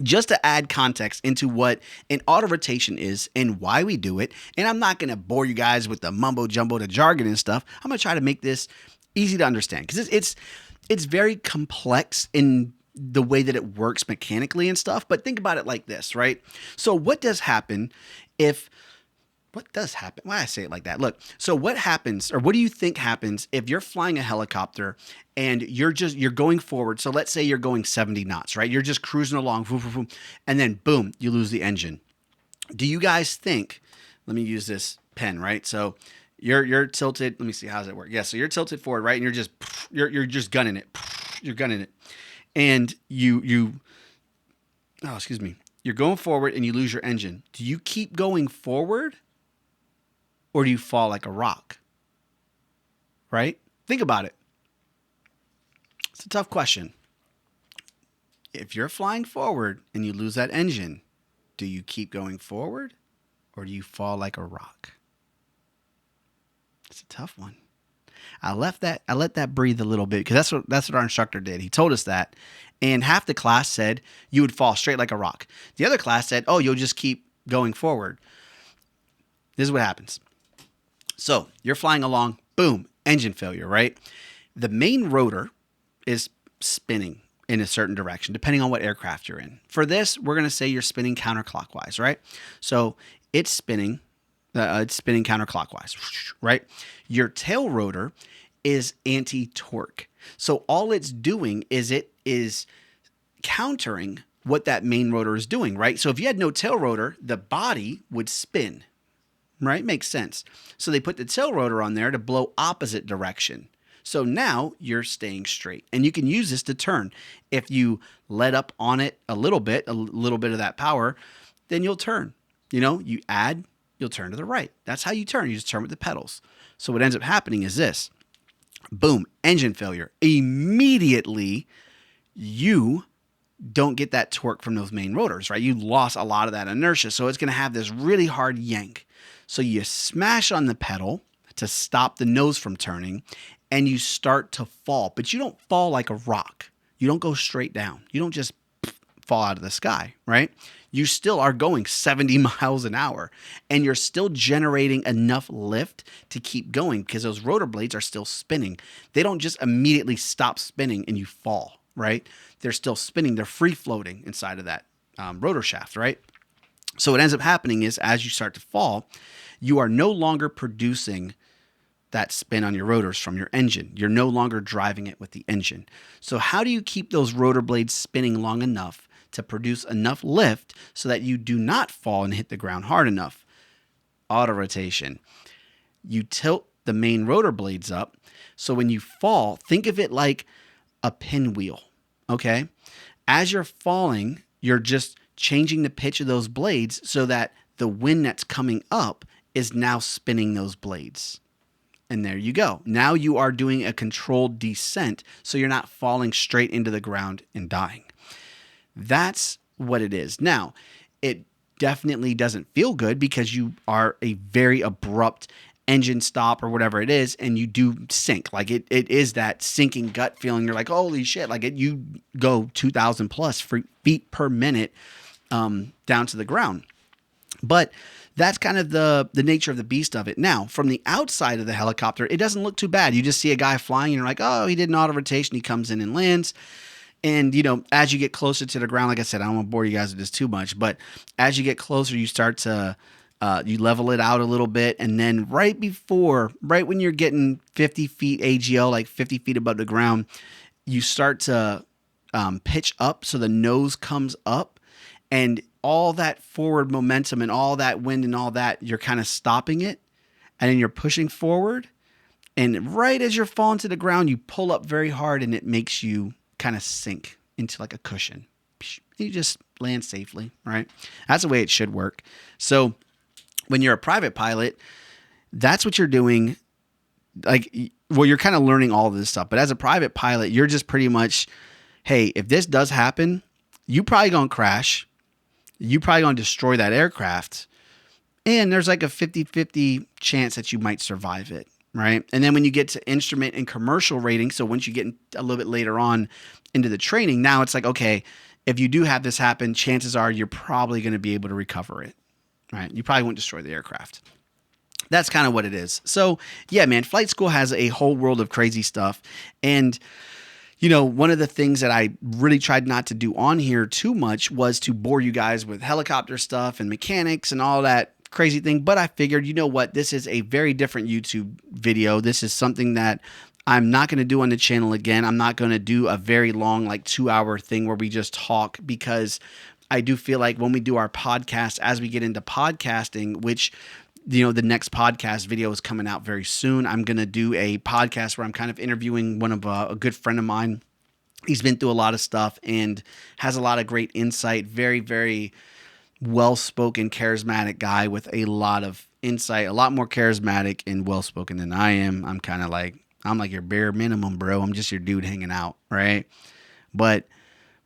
just to add context into what an auto rotation is and why we do it, and I'm not going to bore you guys with the mumbo jumbo, the jargon and stuff. I'm going to try to make this easy to understand, because it's very complex in the way that it works mechanically and stuff. But think about it like this, right? So what does happen if... What does happen? Why I say it like that? Look, so what happens, or what do you think happens if you're flying a helicopter and you're going forward? So let's say you're going 70 knots, right? You're just cruising along, and then boom, you lose the engine. Do you guys think, let me use this pen, right? So you're tilted. Let me see, how does it work? Yeah, so you're tilted forward, right? And you're just gunning it. You're gunning it. And you're going forward and you lose your engine. Do you keep going forward, or do you fall like a rock? Right? Think about it. It's a tough question. If you're flying forward and you lose that engine, do you keep going forward, or do you fall like a rock? It's a tough one. I let that breathe a little bit, because that's what our instructor did. He told us that. And half the class said you would fall straight like a rock. The other class said, oh, you'll just keep going forward. This is what happens. So you're flying along, boom, engine failure, right? The main rotor is spinning in a certain direction, depending on what aircraft you're in. For this, we're going to say you're spinning counterclockwise, right? So it's spinning counterclockwise, right? Your tail rotor is anti-torque. So all it's doing is it is countering what that main rotor is doing, right? So if you had no tail rotor, the body would spin. Right? Makes sense. So they put the tail rotor on there to blow opposite direction. So now you're staying straight, and you can use this to turn. If you let up on it a little bit of that power, then you'll turn. You add, you'll turn to the right. That's how you turn. You just turn with the pedals. So what ends up happening is this. Boom, engine failure. Immediately, you don't get that torque from those main rotors, right? You lost a lot of that inertia. So it's going to have this really hard yank. So you smash on the pedal to stop the nose from turning, and you start to fall. But you don't fall like a rock. You don't go straight down. You don't just fall out of the sky, right? You still are going 70 miles an hour, and you're still generating enough lift to keep going, because those rotor blades are still spinning. They don't just immediately stop spinning and you fall, right? They're still spinning. They're free floating inside of that rotor shaft, right? So what ends up happening is, as you start to fall, you are no longer producing that spin on your rotors from your engine. You're no longer driving it with the engine. So how do you keep those rotor blades spinning long enough to produce enough lift so that you do not fall and hit the ground hard enough? Auto rotation. You tilt the main rotor blades up. So when you fall, think of it like a pinwheel, okay? As you're falling, you're just changing the pitch of those blades so that the wind that's coming up is now spinning those blades. And there you go. Now you are doing a controlled descent, so you're not falling straight into the ground and dying. That's what it is. Now, it definitely doesn't feel good, because you are a very abrupt engine stop or whatever it is, and you do sink. Like it is that sinking gut feeling. You're like, holy shit, you go 2,000 plus feet per minute down to the ground. But that's kind of the nature of the beast of it. Now, from the outside of the helicopter, it doesn't look too bad. You just see a guy flying, and you're like, oh, he did an auto rotation. He comes in and lands. And, as you get closer to the ground, like I said, I don't want to bore you guys with this too much, but as you get closer, you start to, you level it out a little bit. And then right when you're getting 50 feet AGL, like 50 feet above the ground, you start to pitch up. So the nose comes up, and all that forward momentum and all that wind and all that, you're kind of stopping it, and then you're pushing forward, And right as you're falling to the ground, you pull up very hard and it makes you kind of sink into like a cushion. You just land safely, right? That's the way it should work. So when you're a private pilot, that's what you're doing. Like, well, you're kind of learning all of this stuff. But as a private pilot, you're just pretty much, hey, if this does happen, you probably going to crash. You probably going to destroy that aircraft. And there's like a 50-50 chance that you might survive it, right? And then when you get to instrument and commercial rating, so once you get a little bit later on into the training, now it's like, okay, if you do have this happen, chances are you're probably going to be able to recover it, right? You probably won't destroy the aircraft. That's kind of what it is. So yeah, man, flight school has a whole world of crazy stuff. And you know, one of the things that I really tried not to do on here too much was to bore you guys with helicopter stuff and mechanics and all that crazy thing. But I figured, you know what? This is a very different YouTube video. This is something that I'm not going to do on the channel again. I'm not going to do a very long, like 2-hour thing where we just talk, because I do feel like when we do our podcast, as we get into podcasting, which, you know, the next podcast video is coming out very soon. I'm going to do a podcast where I'm kind of interviewing one of a good friend of mine. He's been through a lot of stuff and has a lot of great insight. Very, very well-spoken, charismatic guy with a lot of insight, a lot more charismatic and well-spoken than I am. I'm like your bare minimum, bro. I'm just your dude hanging out, right? But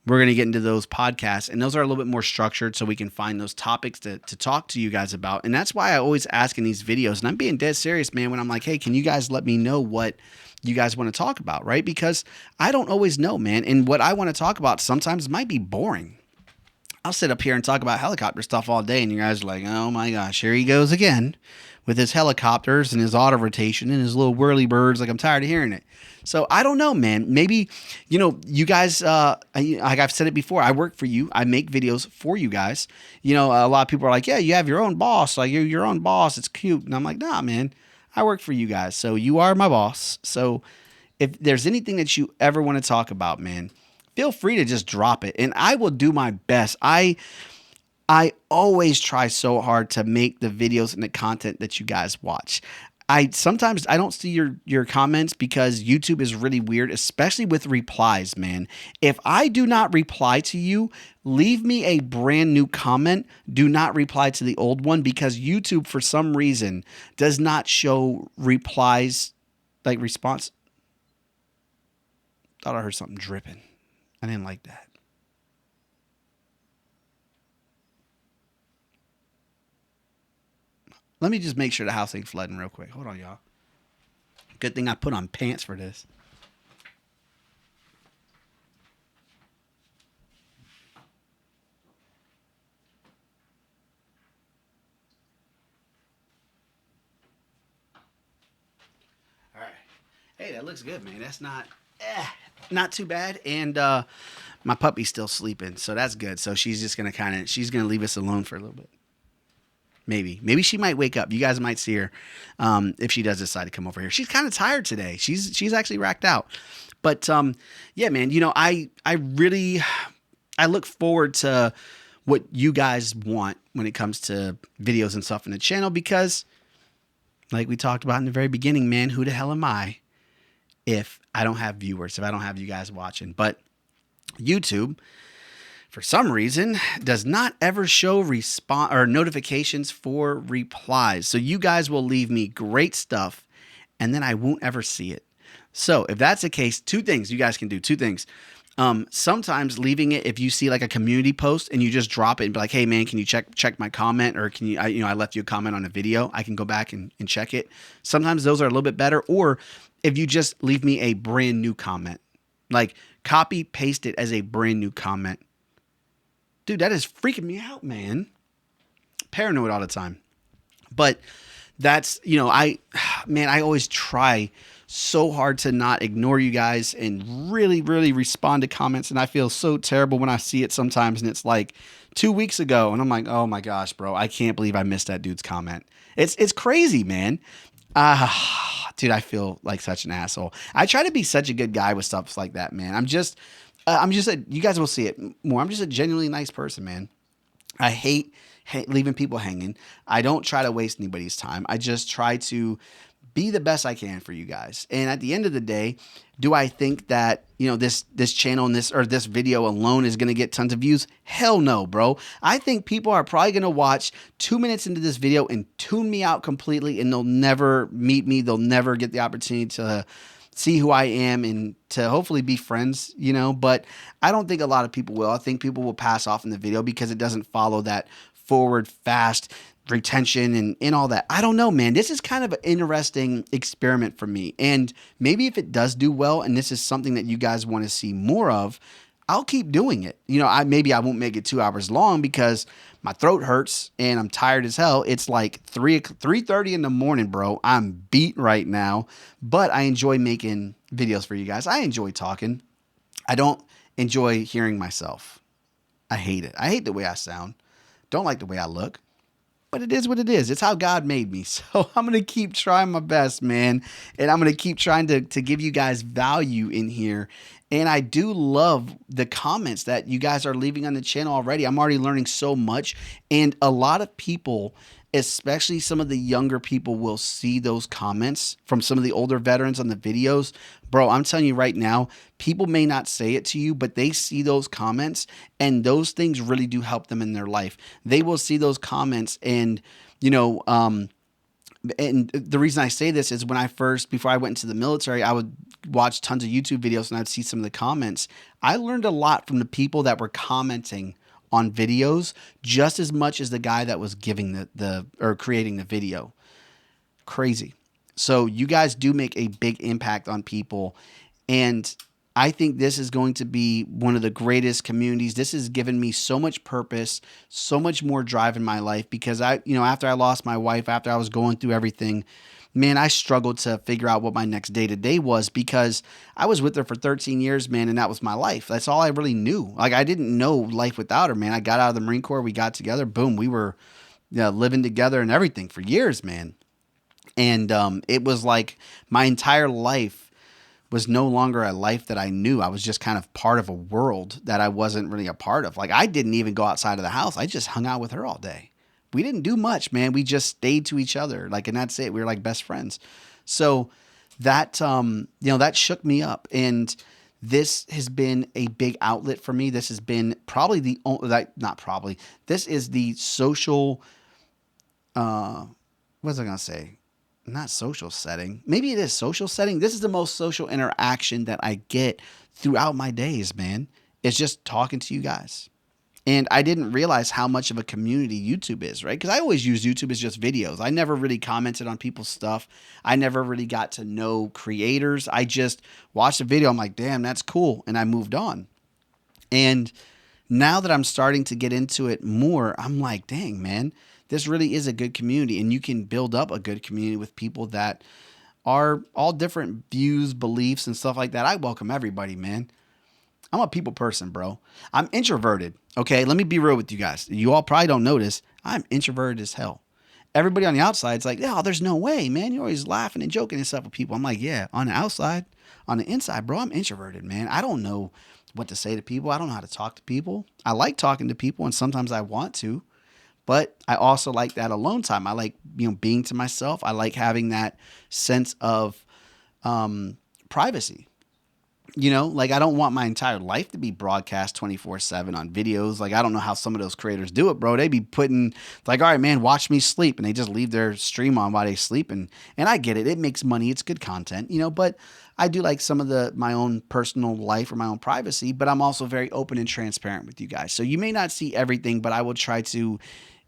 we're going to get into those podcasts, and those are a little bit more structured so we can find those topics to talk to you guys about. And that's why I always ask in these videos, and I'm being dead serious, man, when I'm like, hey, can you guys let me know what you guys want to talk about, right? Because I don't always know, man. And what I want to talk about sometimes might be boring. I'll sit up here and talk about helicopter stuff all day, and you guys are like, oh my gosh, here he goes again with his helicopters and his auto rotation and his little whirly birds. Like, I'm tired of hearing it. So I don't know, man. Maybe, you know, you guys, like I've said it before, I work for you. I make videos for you guys. You know, a lot of people are like, yeah, you have your own boss. Like, you're your own boss. It's cute. And I'm like, nah, man, I work for you guys. So you are my boss. So if there's anything that you ever want to talk about, man, feel free to just drop it. And I will do my best. I always try so hard to make the videos and the content that you guys watch. Sometimes I don't see your comments because YouTube is really weird, especially with replies, man. If I do not reply to you, leave me a brand new comment. Do not reply to the old one, because YouTube, for some reason, does not show replies, like response. Thought I heard something dripping. I didn't like that. Let me just make sure the house ain't flooding real quick. Hold on, y'all. Good thing I put on pants for this. All right. Hey, that looks good, man. That's not too bad. And my puppy's still sleeping, so that's good. So she's just gonna she's gonna leave us alone for a little bit. Maybe she might wake up. You guys might see her if she does decide to come over here. She's kind of tired today. She's actually racked out. But yeah, man, you know, I look forward to what you guys want when it comes to videos and stuff in the channel, because like we talked about in the very beginning, man, who the hell am I if I don't have viewers, if I don't have you guys watching? But YouTube, for some reason, does not ever show response or notifications for replies. So you guys will leave me great stuff, and then I won't ever see it. So if that's the case, two things you guys can do. Two things. Sometimes leaving it, if you see like a community post and you just drop it and be like, hey man, can you check my comment? Or can you, I left you a comment on a video. I can go back and check it. Sometimes those are a little bit better. Or if you just leave me a brand new comment, like copy paste it as a brand new comment. Dude, that is freaking me out, man. Paranoid all the time. But that's, I always try so hard to not ignore you guys and really, really respond to comments. And I feel so terrible when I see it sometimes. And it's like 2 weeks ago. And I'm like, oh my gosh, bro, I can't believe I missed that dude's comment. It's crazy, man. Dude, I feel like such an asshole. I try to be such a good guy with stuff like that, man. You guys will see it more. I'm just a genuinely nice person, man. I hate leaving people hanging. I don't try to waste anybody's time. I just try to be the best I can for you guys. And at the end of the day, do I think that, this channel and this video alone is going to get tons of views? Hell no, bro. I think people are probably going to watch 2 minutes into this video and tune me out completely, and they'll never meet me. They'll never get the opportunity to see who I am and to hopefully be friends, but I don't think a lot of people will. I think people will pass off in the video because it doesn't follow that forward, fast retention and all that. I don't know, man. This is kind of an interesting experiment for me. And maybe if it does do well and this is something that you guys want to see more of, I'll keep doing it. Maybe I won't make it 2 hours long because my throat hurts and I'm tired as hell. It's like 3:30 in the morning, bro. I'm beat right now, but I enjoy making videos for you guys. I enjoy talking. I don't enjoy hearing myself. I hate it. I hate the way I sound. Don't like the way I look. But it is what it is. It's how God made me. So I'm going to keep trying my best, man. And I'm going to keep trying to give you guys value in here. And I do love the comments that you guys are leaving on the channel already. I'm already learning so much. And a lot of people, especially some of the younger people, will see those comments from some of the older veterans on the videos. Bro, I'm telling you right now, people may not say it to you, but they see those comments and those things really do help them in their life. They will see those comments and, and the reason I say this is before I went into the military, I would watch tons of YouTube videos and I'd see some of the comments. I learned a lot from the people that were commenting on videos just as much as the guy that was giving or creating the video. Crazy. So you guys do make a big impact on people. And I think this is going to be one of the greatest communities. This has given me so much purpose, so much more drive in my life because after I lost my wife, after I was going through everything, man, I struggled to figure out what my next day-to-day was because I was with her for 13 years, man, and that was my life. That's all I really knew. Like, I didn't know life without her, man. I got out of the Marine Corps. We got together. Boom. We were living together and everything for years, man. And it was like my entire life was no longer a life that I knew. I was just kind of part of a world that I wasn't really a part of. Like, I didn't even go outside of the house. I just hung out with her all day. We didn't do much, man. We just stayed to each other. And that's it. We were like best friends. So that, that shook me up. And this has been a big outlet for me. This has been probably this is the social, what was I going to say? Not social setting. Maybe it is social setting. This is the most social interaction that I get throughout my days, man. It's just talking to you guys. And I didn't realize how much of a community YouTube is, right? Because I always use YouTube as just videos. I never really commented on people's stuff. I never really got to know creators. I just watched a video. I'm like, damn, that's cool. And I moved on. And now that I'm starting to get into it more, I'm like, dang, man, this really is a good community. And you can build up a good community with people that are all different views, beliefs, and stuff like that. I welcome everybody, man. I'm a people person, bro. I'm introverted. Okay, let me be real with you guys. You all probably don't notice. I'm introverted as hell. Everybody on the outside is like, oh, there's no way, man. You're always laughing and joking and stuff with people. I'm like, yeah, on the outside. On the inside, bro, I'm introverted, man. I don't know what to say to people. I don't know how to talk to people. I like talking to people, and sometimes I want to. But I also like that alone time. I like, being to myself. I like having that sense of privacy. I don't want my entire life to be broadcast 24/7 on videos. Like, I don't know how some of those creators do it, bro. They be putting like, all right, man, watch me sleep. And they just leave their stream on while they sleep. And I get it. It makes money. It's good content, but I do like some of my own personal life or my own privacy, but I'm also very open and transparent with you guys. So you may not see everything, but I will try to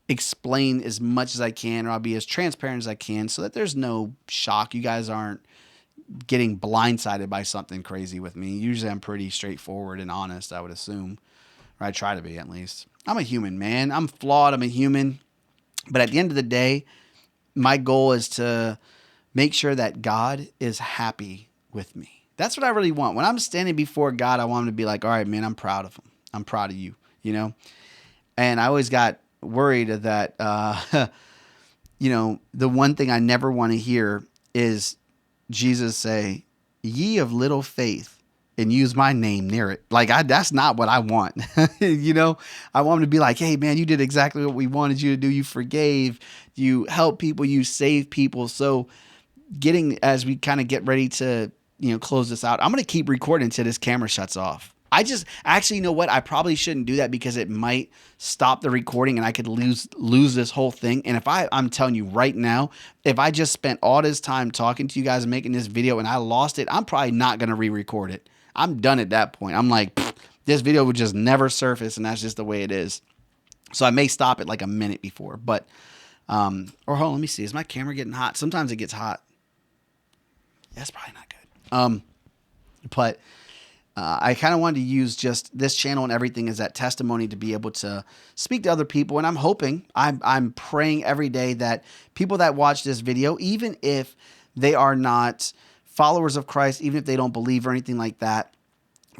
explain as much as I can, or I'll be as transparent as I can so that there's no shock. You guys aren't getting blindsided by something crazy with me. Usually I'm pretty straightforward and honest, I would assume, or I try to be at least. I'm a human, man. I'm flawed. I'm a human. But at the end of the day, my goal is to make sure that God is happy with me. That's what I really want. When I'm standing before God, I want him to be like, all right, man, I'm proud of him. I'm proud of you, And I always got worried that, the one thing I never want to hear is Jesus say, ye of little faith, and use my name near it. Like, that's not what I want. I want him to be like, hey, man, you did exactly what we wanted you to do. You forgave, you helped people, you saved people. So as we kind of get ready to, close this out, I'm going to keep recording until this camera shuts off. I just actually, you know what? I probably shouldn't do that because it might stop the recording and I could lose this whole thing. And if I'm telling you right now, if I just spent all this time talking to you guys and making this video and I lost it, I'm probably not going to re-record it. I'm done at that point. I'm like, this video would just never surface, and that's just the way it is. So I may stop it like a minute before, but, or hold on, let me see. Is my camera getting hot? Sometimes it gets hot. That's probably not good. But I kind of wanted to use just this channel and everything as that testimony to be able to speak to other people. And I'm hoping, I'm praying every day that people that watch this video, even if they are not followers of Christ, even if they don't believe or anything like that,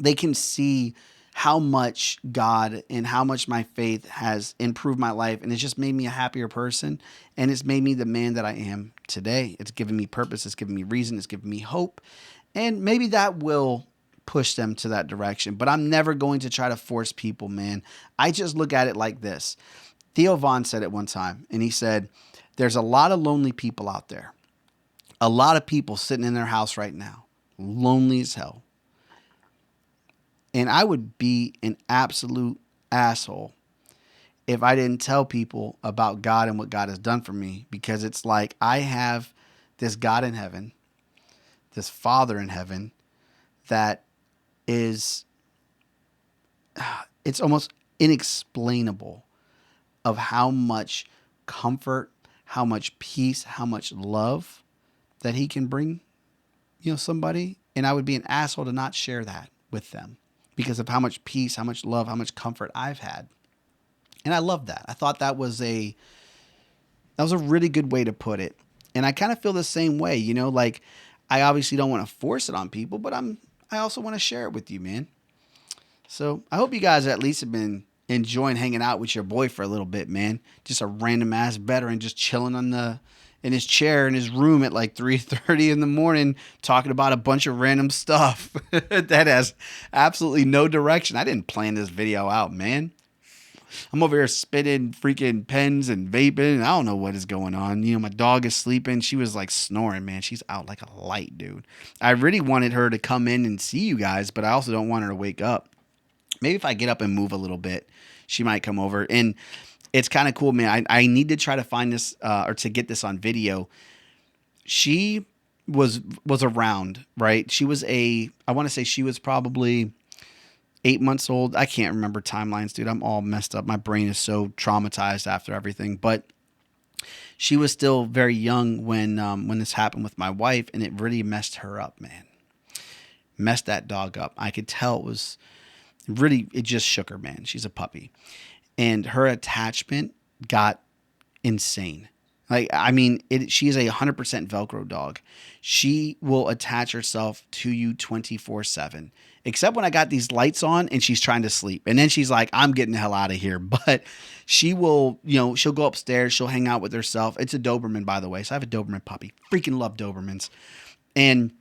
they can see how much God and how much my faith has improved my life. And it's just made me a happier person. And it's made me the man that I am today. It's given me purpose. It's given me reason. It's given me hope. And maybe that will push them to that direction. But I'm never going to try to force people, man. I just look at it like this. Theo Vaughn said it one time, and he said, there's a lot of lonely people out there. A lot of people sitting in their house right now, lonely as hell. And I would be an absolute asshole if I didn't tell people about God and what God has done for me, because it's like I have this God in heaven, this Father in heaven that is, it's almost inexplainable of how much comfort, how much peace, how much love that he can bring, somebody. And I would be an asshole to not share that with them because of how much peace, how much love, how much comfort I've had. And I love that. I thought that was a really good way to put it. And I kind of feel the same way, like I obviously don't want to force it on people, but I also want to share it with you, man. So I hope you guys at least have been enjoying hanging out with your boy for a little bit, man. Just a random ass veteran just chilling in his chair in his room at like 3:30 in the morning talking about a bunch of random stuff that has absolutely no direction. I didn't plan this video out, man. I'm over here spitting freaking pens and vaping. I don't know what is going on. My dog is sleeping. She was like snoring, man. She's out like a light, dude. I really wanted her to come in and see you guys, but I also don't want her to wake up. Maybe if I get up and move a little bit, she might come over. And it's kind of cool, man. I need to try to find this or to get this on video. She was around, right? I want to say she was probably 8 months old. I can't remember timelines, dude. I'm all messed up. My brain is so traumatized after everything. But she was still very young when this happened with my wife, and it really messed her up, man. Messed that dog up. I could tell it just shook her, man. She's a puppy. And her attachment got insane. Like, I mean, she is a 100% Velcro dog. She will attach herself to you 24/7, except when I got these lights on and she's trying to sleep. And then she's like, I'm getting the hell out of here. But she will, she'll go upstairs. She'll hang out with herself. It's a Doberman, by the way. So I have a Doberman puppy. Freaking love Dobermans. And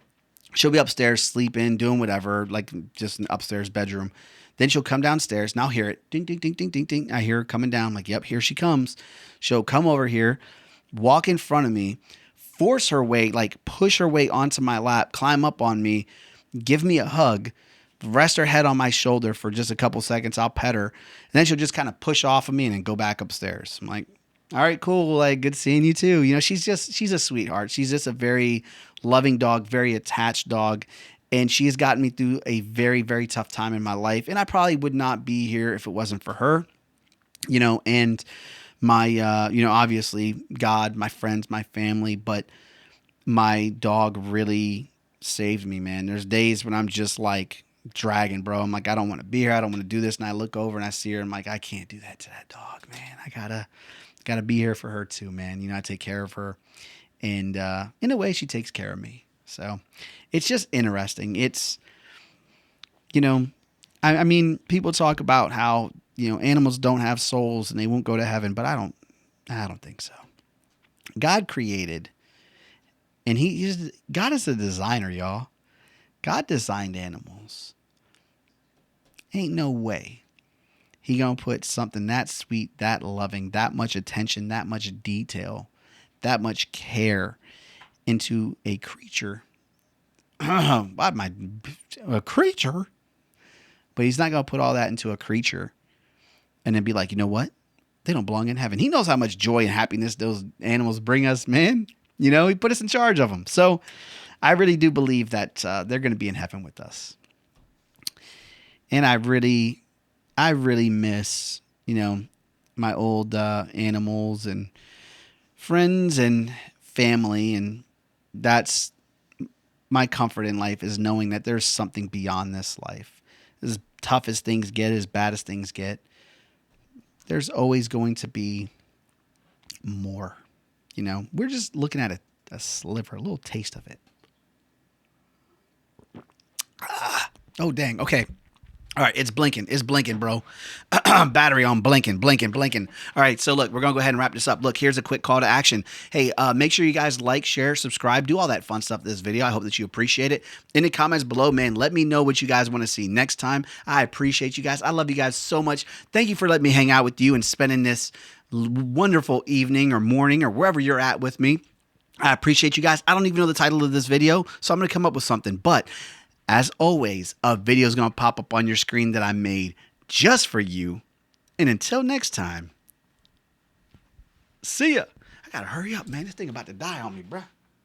she'll be upstairs sleeping, doing whatever, like just an upstairs bedroom. Then she'll come downstairs, and I'll hear it. Ding, ding, ding, ding, ding, ding. I hear her coming down. I'm like, yep, here she comes. She'll come over here, walk in front of me, force her way, like push her way onto my lap, climb up on me, give me a hug, rest her head on my shoulder for just a couple seconds. I'll pet her. And then she'll just kind of push off of me and then go back upstairs. I'm like, all right, cool. Like, good seeing you too. She's a sweetheart. She's just a very loving dog, very attached dog. And she has gotten me through a very, very tough time in my life. And I probably would not be here if it wasn't for her, and my, obviously God, my friends, my family, but my dog really saved me, man. There's days when I'm just like dragging, bro. I'm like, I don't want to be here. I don't want to do this. And I look over and I see her. I'm like, I can't do that to that dog, man. I gotta be here for her too, man. I take care of her. And in a way, she takes care of me. So it's just interesting. It's, I mean, people talk about how, animals don't have souls and they won't go to heaven, but I don't think so. God created, and God is a designer, y'all. God designed animals. Ain't no way he gonna put something that sweet, that loving, that much attention, that much detail, that much care into a creature. A creature? But he's not going to put all that into a creature and then be like, you know what? They don't belong in heaven. He knows how much joy and happiness those animals bring us, man. You know, he put us in charge of them. So I really do believe that they're going to be in heaven with us. And I really miss, you know, my old animals and friends and family. And that's my comfort in life, is knowing that there's something beyond this life. As tough as things get, as bad as things get, there's always going to be more. You know, we're just looking at a sliver, a little taste of it. Oh, dang. Okay. All right, it's blinking. It's blinking, bro. Battery on, blinking. All right, so look, we're going to go ahead and wrap this up. Look, here's a quick call to action. Hey, make sure you guys like, share, subscribe, do all that fun stuff to this video. I hope that you appreciate it. In the comments below, man, let me know what you guys want to see next time. I appreciate you guys. I love you guys so much. Thank you for letting me hang out with you and spending this wonderful evening or morning or wherever you're at with me. I appreciate you guys. I don't even know the title of this video, so I'm going to come up with something. But as always, a video is going to pop up on your screen that I made just for you. And until next time, see ya. I got to hurry up, man. This thing about to die on me, bruh.